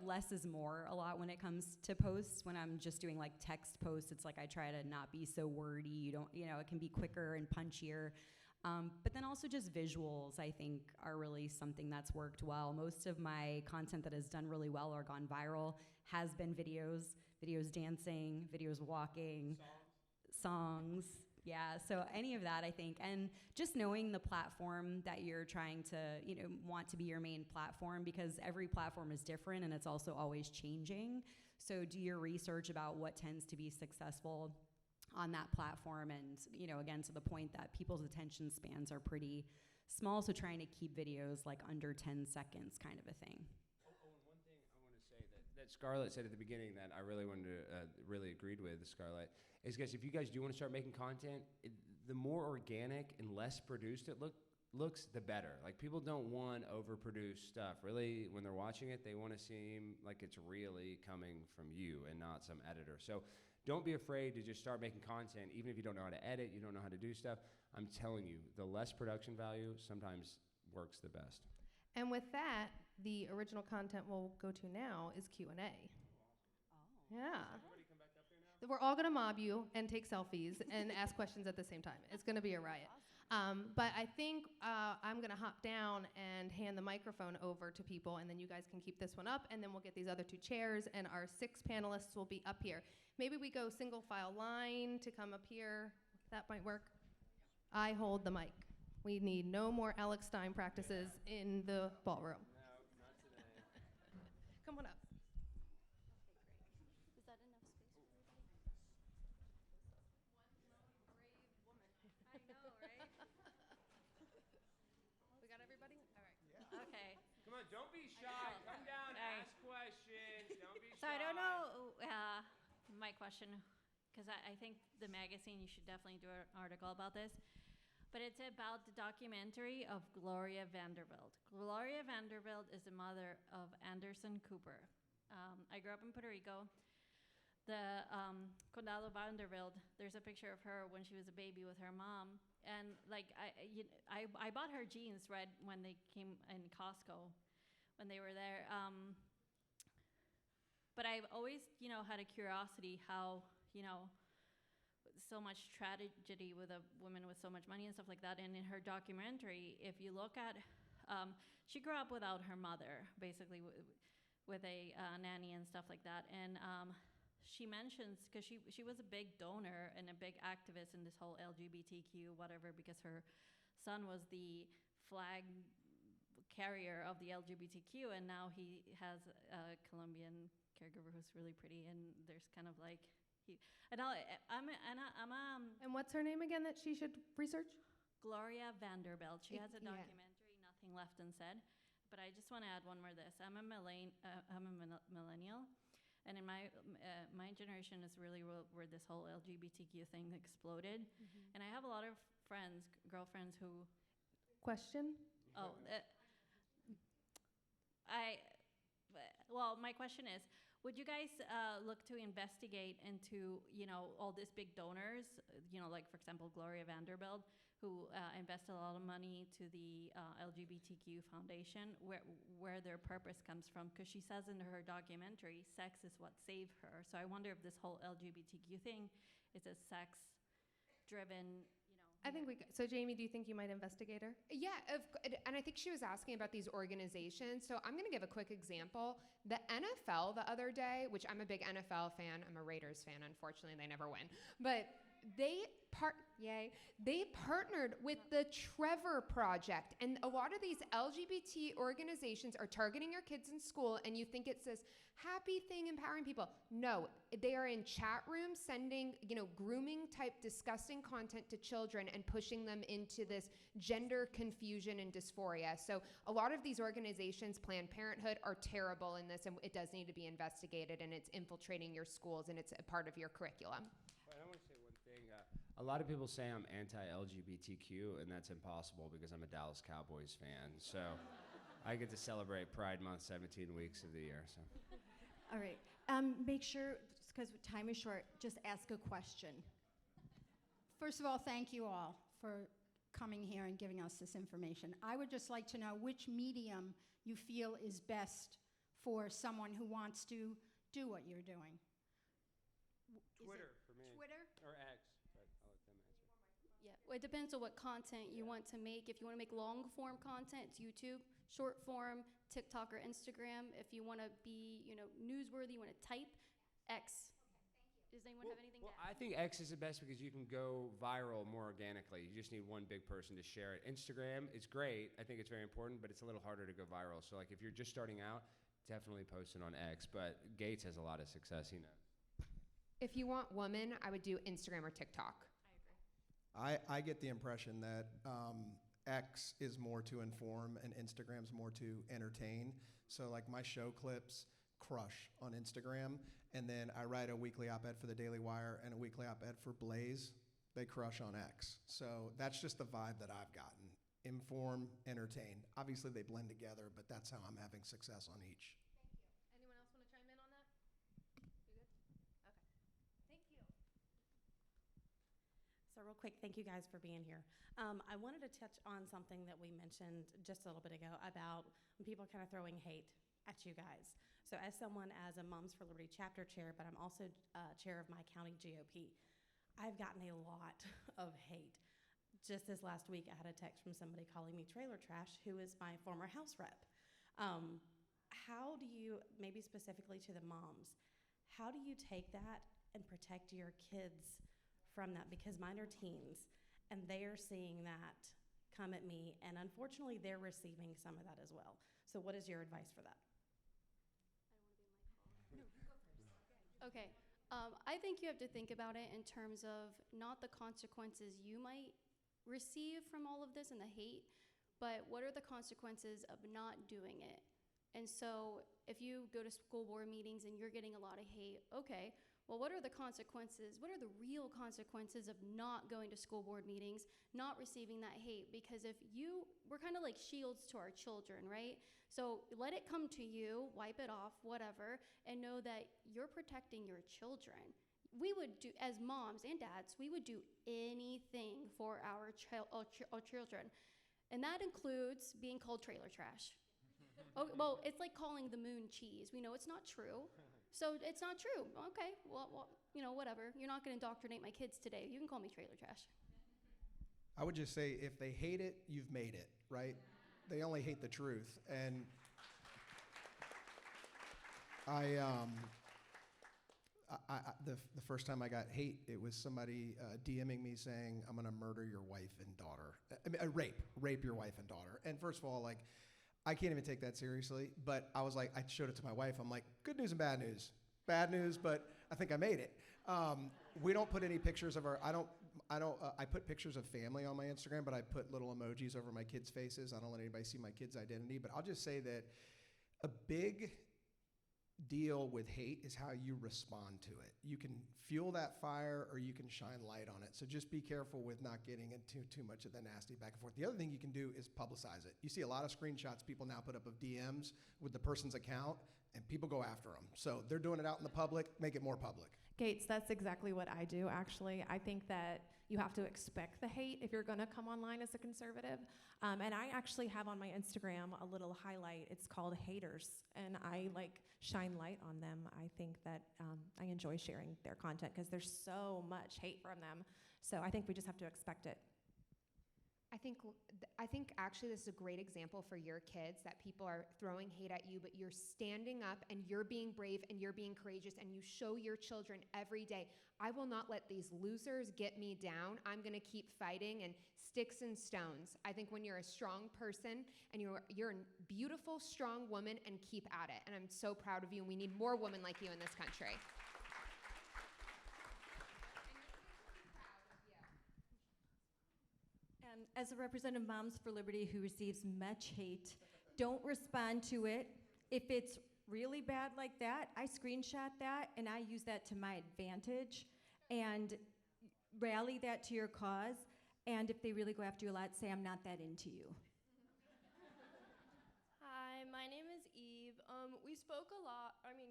less is more a lot when it comes to posts. When I'm just doing like text posts, it's like I try to not be so wordy. It can be quicker and punchier. But then also just visuals, I think, are really something that's worked well. Most of my content that has done really well or gone viral has been videos dancing, videos walking, songs. Yeah, so any of that, I think, and just knowing the platform that you're trying to, want to be your main platform, because every platform is different and it's also always changing. So do your research about what tends to be successful on that platform, and, again, to the point that people's attention spans are pretty small, so trying to keep videos like under 10 seconds kind of a thing. Oh, and one thing I want to say that Scarlett said at the beginning that I really wanted to, really agreed with, Scarlett, is guys, if you guys do want to start making content, the more organic and less produced it looks, the better. Like, people don't want overproduced stuff. Really, when they're watching it, they want to seem like it's really coming from you and not some editor. So don't be afraid to just start making content, even if you don't know how to edit, you don't know how to do stuff. I'm telling you, the less production value sometimes works the best. And with that, the original content we'll go to now is Q&A. Oh. Yeah. We're all going to mob you and take selfies and ask questions at the same time. It's going to be a riot. But I think I'm going to hop down and hand the microphone over to people, and then you guys can keep this one up, and then we'll get these other 2 chairs, and our 6 panelists will be up here. Maybe we go single file line to come up here. That might work. I hold the mic. We need no more Alex Stein practices in the ballroom. No, not today. Come on up. Is that enough space for everybody? I know, right? We got everybody? All right. Okay. Come on, don't be shy. Come down, Alright. ask questions. Don't be So shy. I don't know my question, because I think the magazine, you should definitely do an article about this. But it's about the documentary of Gloria Vanderbilt. Gloria Vanderbilt is the mother of Anderson Cooper. I grew up in Puerto Rico. The Condado Vanderbilt, there's a picture of her when she was a baby with her mom. And I bought her jeans right when they came in Costco, when they were there. But I've always, had a curiosity how, so much tragedy with a woman with so much money and stuff like that. And in her documentary, if you look at, she grew up without her mother, basically with a nanny and stuff like that. And she mentions, because she was a big donor and a big activist in this whole LGBTQ whatever, because her son was the flag carrier of the LGBTQ, and now he has a Colombian caregiver who's really pretty, and there's kind of like And what's her name again that she should research? Gloria Vanderbilt. She has a Yeah. documentary, Nothing Left Unsaid. But I just want to add one more this. I'm a millennial, and in my generation is really where this whole LGBTQ thing exploded. Mm-hmm. And I have a lot of friends, girlfriends who. Question? Oh, my question is, would you guys look to investigate into, all these big donors, like, for example, Gloria Vanderbilt, who invested a lot of money to the LGBTQ Foundation, where their purpose comes from? Because she says in her documentary, sex is what saved her. So I wonder if this whole LGBTQ thing is a sex-driven, I think so Jayme, do you think you might investigate her? Yeah, and I think she was asking about these organizations. So I'm going to give a quick example. The NFL the other day, which I'm a big NFL fan. I'm a Raiders fan. Unfortunately, they never win. But they partnered with the Trevor Project. And a lot of these LGBT organizations are targeting your kids in school, and you think it's this happy thing empowering people. No, they are in chat rooms sending, grooming type disgusting content to children and pushing them into this gender confusion and dysphoria. So a lot of these organizations, Planned Parenthood, are terrible in this, and it does need to be investigated, and it's infiltrating your schools, and it's a part of your curriculum. I want to say one thing. A lot of people say I'm anti-LGBTQ, and that's impossible because I'm a Dallas Cowboys fan. So I get to celebrate Pride Month 17 weeks of the year. So. All right. Make sure, because time is short, just ask a question. First of all, thank you all for coming here and giving us this information. I would just like to know which medium you feel is best for someone who wants to do what you're doing. Twitter for me. Twitter? Or X, but I'll let them answer. Yeah, well, it depends on what content you want to make. If you want to make long form content, it's YouTube. Short form, TikTok or Instagram. If you want to be, newsworthy, you want to type, X. Does anyone have anything to add? I think X is the best because you can go viral more organically. You just need one big person to share it. Instagram, it's great. I think it's very important, but it's a little harder to go viral. So like if you're just starting out, definitely post it on X. But Gates has a lot of success, he knows. If you want women, I would do Instagram or TikTok. I get the impression that X is more to inform and Instagram's more to entertain. So like my show clips crush on Instagram, and then I write a weekly op-ed for the Daily Wire and a weekly op-ed for Blaze. They crush on X. So that's just the vibe that I've gotten. Inform, entertain. Obviously they blend together, but that's how I'm having success on each. Thank you. Anyone else want to chime in on that? You're good? Okay. Thank you. So real quick, thank you guys for being here. I wanted to touch on something that we mentioned just a little bit ago about when people kind of throwing hate at you guys. So as someone as a Moms for Liberty chapter chair, but I'm also chair of my county GOP, I've gotten a lot of hate. Just this last week, I had a text from somebody calling me trailer trash, who is my former House rep. How do you, maybe specifically to the moms, how do you take that and protect your kids from that? Because mine are teens, and they are seeing that come at me, and unfortunately, they're receiving some of that as well. So what is your advice for that? Okay. I think you have to think about it in terms of not the consequences you might receive from all of this and the hate, but what are the consequences of not doing it? And so if you go to school board meetings and you're getting a lot of hate, okay, well, what are the consequences? What are the real consequences of not going to school board meetings, not receiving that hate? Because we're kind of like shields to our children, right? So let it come to you, wipe it off, whatever, and know that you're protecting your children. We would do, as moms and dads, we would do anything for our children. And that includes being called trailer trash. Oh, well, it's like calling the moon cheese. We know it's not true. So it's not true. Okay, well, whatever. You're not going to indoctrinate my kids today. You can call me trailer trash. I would just say if they hate it, you've made it, right? They only hate the truth. And the first time I got hate, it was somebody DMing me saying, I'm going to murder your wife and daughter. I mean, rape your wife and daughter. And first of all, like, I can't even take that seriously, but I was like, I showed it to my wife. I'm like, good news and bad news. Bad news, but I think I made it. We don't put any pictures of I put pictures of family on my Instagram, but I put little emojis over my kids' faces. I don't let anybody see my kids' identity, but I'll just say that a big deal with hate is how you respond to it. You can fuel that fire or you can shine light on it. So just be careful with not getting into too much of the nasty back and forth. The other thing you can do is publicize it. You see a lot of screenshots people now put up of DMs with the person's account, and people go after them. So they're doing it out in the public, make it more public. Gates, that's exactly what I do, actually. I think that you have to expect the hate if you're going to come online as a conservative. And I actually have on my Instagram a little highlight. It's called Haters, and I shine light on them. I think that I enjoy sharing their content because there's so much hate from them. So I think we just have to expect it. I think actually this is a great example for your kids, that people are throwing hate at you, but you're standing up and you're being brave and you're being courageous, and you show your children every day, I will not let these losers get me down. I'm going to keep fighting, and sticks and stones. I think when you're a strong person and you're a beautiful, strong woman, and keep at it. And I'm so proud of you, and we need more women like you in this country. As a representative of Moms for Liberty who receives much hate, don't respond to it. If it's really bad like that, I screenshot that and I use that to my advantage and rally that to your cause. And if they really go after you a lot, say, I'm not that into you. Hi, my name is Eve.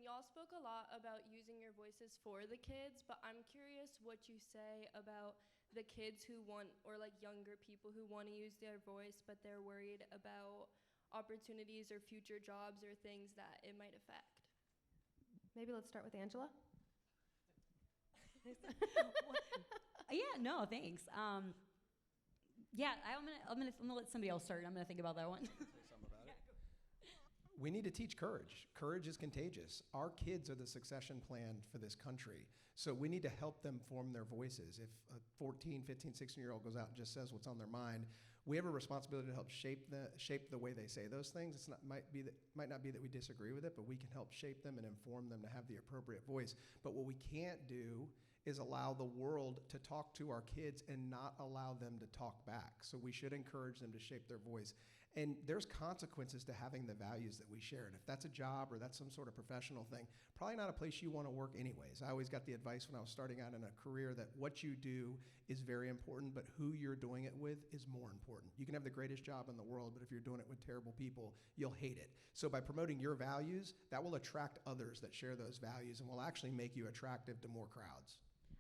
Y'all spoke a lot about using your voices for the kids, but I'm curious what you say about the kids who want, or like younger people who want to use their voice, but they're worried about opportunities or future jobs or things that it might affect. Maybe let's start with Angela. Yeah, no, thanks. I'm gonna let somebody else start. I'm gonna think about that one. We need to teach courage. Courage is contagious. Our kids are the succession plan for this country. So we need to help them form their voices. If a 14, 15, 16-year-old goes out and just says what's on their mind, we have a responsibility to help shape the way they say those things. Might not be that we disagree with it, but we can help shape them and inform them to have the appropriate voice. But what we can't do is allow the world to talk to our kids and not allow them to talk back. So we should encourage them to shape their voice. And there's consequences to having the values that we share. And if that's a job or that's some sort of professional thing, probably not a place you want to work anyways. I always got the advice when I was starting out in a career that what you do is very important, but who you're doing it with is more important. You can have the greatest job in the world, but if you're doing it with terrible people, you'll hate it. So by promoting your values, that will attract others that share those values and will actually make you attractive to more crowds.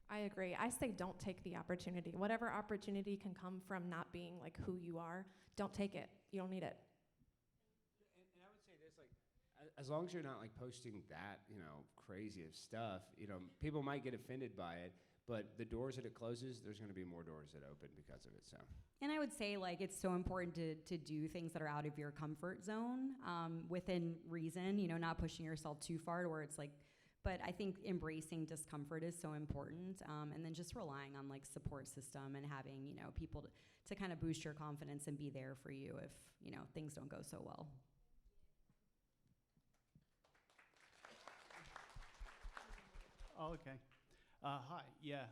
I agree. I say don't take the opportunity. Whatever opportunity can come from not being like who you are, don't take it. You don't need it. And I would say this, like, as long as you're not like posting that, crazy of stuff, people might get offended by it, but the doors that it closes, there's going to be more doors that open because of it. So. And I would say, like, it's so important to do things that are out of your comfort zone, within reason, not pushing yourself too far to where it's like. But I think embracing discomfort is so important, and then just relying on like support system and having people to kind of boost your confidence and be there for you if things don't go so well. Oh, okay. Hi. Yeah.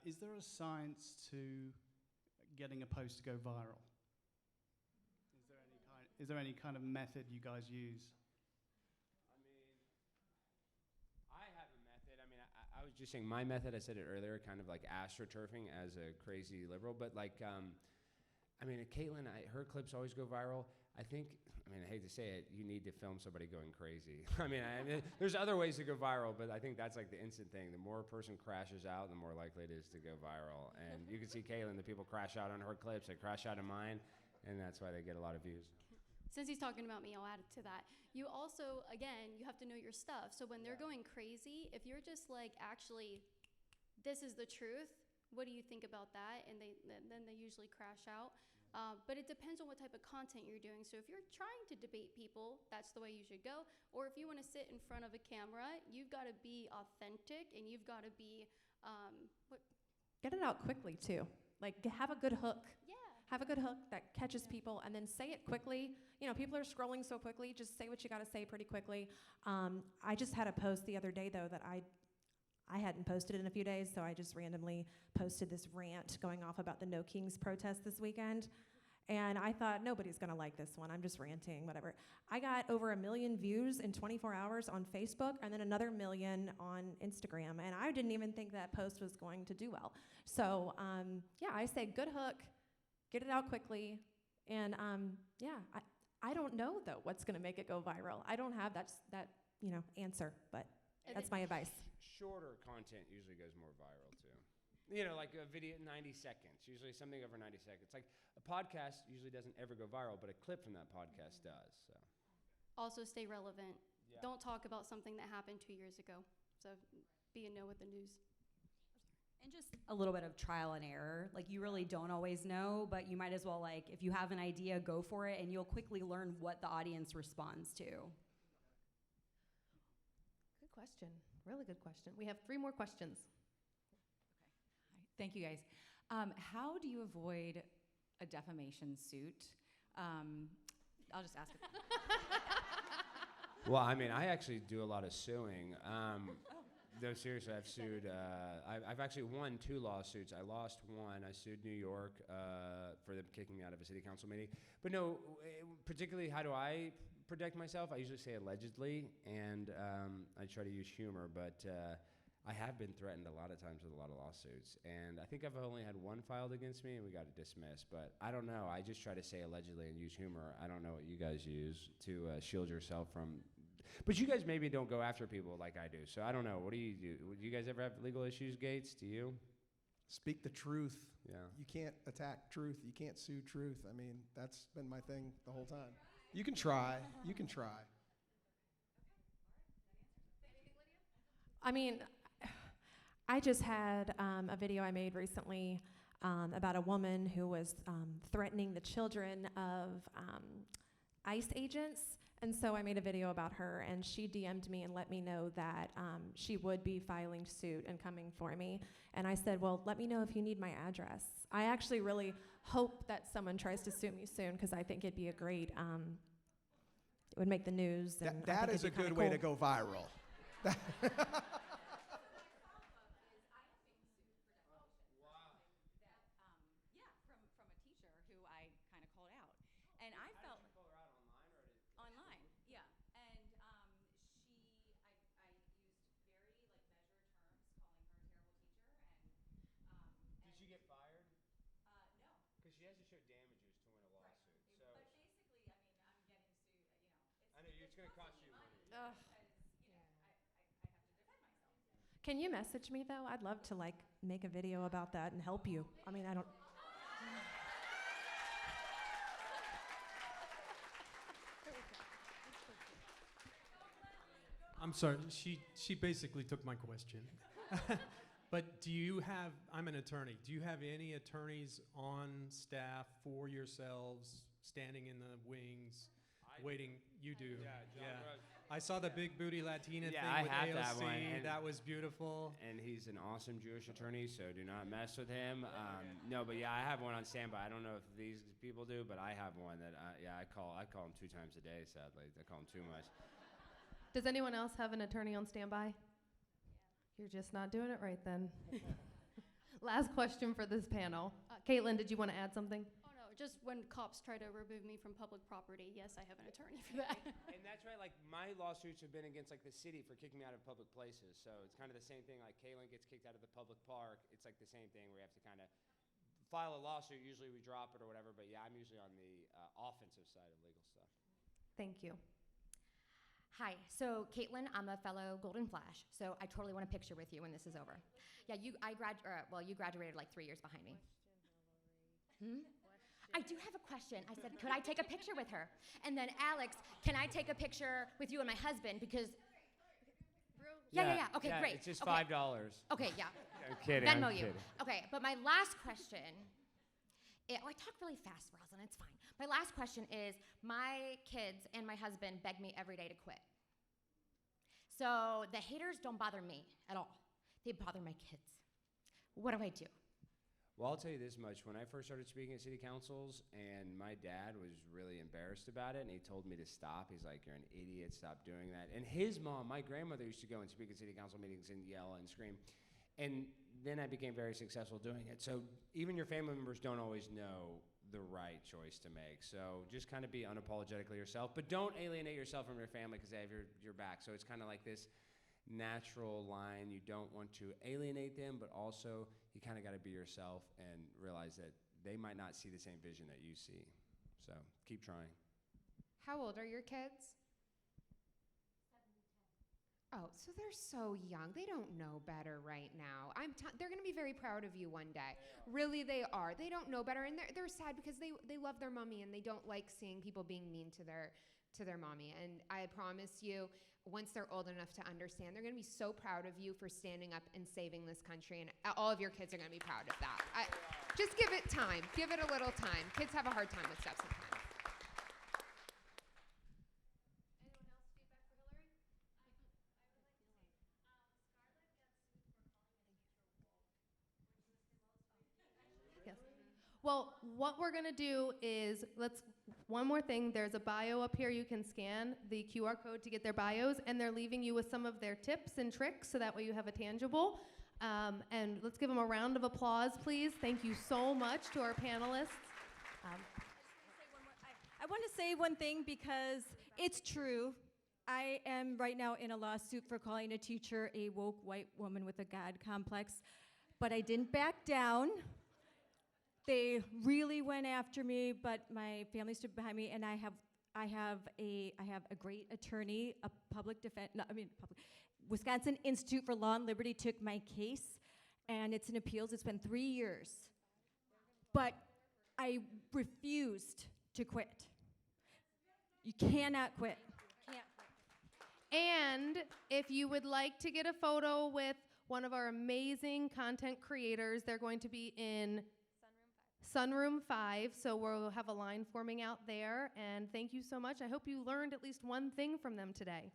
Is there a science to getting a post to go viral? Is there any kind of method you guys use? I was just saying my method, I said it earlier, kind of like astroturfing as a crazy liberal, but like, Kaitlin, her clips always go viral. I hate to say it, you need to film somebody going crazy. There's other ways to go viral, but I think that's like the instant thing. The more a person crashes out, the more likely it is to go viral. And you can see Kaitlin, the people crash out on her clips, they crash out of mine, and that's why they get a lot of views. Since he's talking about me, I'll add to that. You also, again, you have to know your stuff. So when they're going crazy, if you're just like, actually, this is the truth, what do you think about that? And then they usually crash out. But it depends on what type of content you're doing. So if you're trying to debate people, that's the way you should go. Or if you want to sit in front of a camera, you've got to be authentic and you've got to be, Get it out quickly too. Like have a good hook. Yeah. Have a good hook that catches people, and then say it quickly. People are scrolling so quickly. Just say what you got to say pretty quickly. I just had a post the other day, though, that I hadn't posted in a few days, so I just randomly posted this rant going off about the No Kings protest this weekend. And I thought, nobody's going to like this one. I'm just ranting, whatever. I got over 1 million views in 24 hours on Facebook, and then another 1 million on Instagram. And I didn't even think that post was going to do well. So, I say good hook. Get it out quickly, and I don't know though what's going to make it go viral. I don't have that answer, but that's my advice. Shorter content usually goes more viral too. Like a video 90 seconds, usually something over 90 seconds. Like a podcast usually doesn't ever go viral, but a clip from that podcast does. So. Also stay relevant. Yeah. Don't talk about something that happened 2 years ago. So be in know with the news. And just a little bit of trial and error. Like, you really don't always know, but you might as well, like, if you have an idea, go for it, and you'll quickly learn what the audience responds to. Good question. Really good question. We have 3 more questions. Thank you, guys. How do you avoid a defamation suit? I'll just ask it. Well, I mean, I actually do a lot of suing. No, seriously, I've sued. I've actually won 2 lawsuits. I lost one. I sued New York for them kicking me out of a city council meeting. But no, particularly, how do I protect myself? I usually say allegedly, and I try to use humor. But I have been threatened a lot of times with a lot of lawsuits. And I think I've only had one filed against me, and we got it dismissed. But I don't know. I just try to say allegedly and use humor. I don't know what you guys use to shield yourself from. But you guys maybe don't go after people like I do. So I don't know. What do? Do you guys ever have legal issues, Gates? Do you? Speak the truth. Yeah. You can't attack truth. You can't sue truth. I mean, that's been my thing the whole time. You can try. You can try. I mean, I just had a video I made recently about a woman who was threatening the children of ICE agents. And so I made a video about her, and she DM'd me and let me know that she would be filing suit and coming for me. And I said, well, let me know if you need my address. I actually really hope that someone tries to sue me soon, because I think it'd be a great, it would make the news. And that is a good way to go viral. Can you message me, though? I'd love to, like, make a video about that and help you. I mean, I don't... I'm sorry, she basically took my question. But do you have, I'm an attorney, do you have any attorneys on staff for yourselves, standing in the wings, waiting? You do, yeah. I saw the big booty Latina thing with I have AOC. that one. That was beautiful. And he's an awesome Jewish attorney, so do not mess with him. No, but yeah, I have one on standby. I don't know if these people do, but I have one that I call him 2 times a day. Sadly, I call him too much. Does anyone else have an attorney on standby? You're just not doing it right then. Last question for this panel. Kaitlin, did you want to add something? Oh no, just when cops try to remove me from public property, yes, I have an attorney for that. And that's right, like my lawsuits have been against like the city for kicking me out of public places. So it's kind of the same thing, like Kaitlin gets kicked out of the public park. It's like the same thing where you have to kind of file a lawsuit. Usually we drop it or whatever, but yeah, I'm usually on the offensive side of legal stuff. Thank you. Hi, so Kaitlin, I'm a fellow Golden Flash, so I totally want a picture with you when this is over. Yeah, you graduated like 3 years behind me. I do have a question. I said, could I take a picture with her? And then Alex, can I take a picture with you and my husband? Because yeah. Okay, yeah, great. It's just okay. $5. Okay, yeah. I'm kidding. Venmo I'm you. kidding. Okay, but my last question. I talk really fast, Rosalind. It's fine. My last question is, my kids and my husband beg me every day to quit. So the haters don't bother me at all. They bother my kids. What do I do? Well, I'll tell you this much. When I first started speaking at city councils, and my dad was really embarrassed about it, and he told me to stop. He's like, you're an idiot, stop doing that. And his mom, my grandmother, used to go and speak at city council meetings and yell and scream. And then I became very successful doing it. So even your family members don't always know the right choice to make. So just kind of be unapologetically yourself, but don't alienate yourself from your family because they have your back. So it's kind of like this natural line. You don't want to alienate them, but also you kind of got to be yourself and realize that they might not see the same vision that you see. So keep trying. How old are your kids? 7 and 10. Oh, so they're so young. They don't know better right now. They're going to be very proud of you one day. Really, they are. They don't know better, and they're sad because they love their mommy, and they don't like seeing people being mean to their mommy. And I promise you, once they're old enough to understand, they're going to be so proud of you for standing up and saving this country, and all of your kids are going to be proud of that. Just give it time. Give it a little time. Kids have a hard time with stuff sometimes. Well, what we're gonna do is, one more thing, there's a bio up here. You can scan the QR code to get their bios, and they're leaving you with some of their tips and tricks, so that way you have a tangible. And let's give them a round of applause, please. Thank you so much to our panelists. I want to say one thing because it's true. I am right now in a lawsuit for calling a teacher a woke white woman with a God complex, but I didn't back down. They really went after me, but my family stood behind me, and I have a great attorney, a public defense. No, I mean, Wisconsin Institute for Law and Liberty took my case, and it's in appeals. It's been 3 years, but I refused to quit. You cannot quit. And if you would like to get a photo with one of our amazing content creators, they're going to be in Sunroom 5, so we'll have a line forming out there. And thank you so much. I hope you learned at least one thing from them today.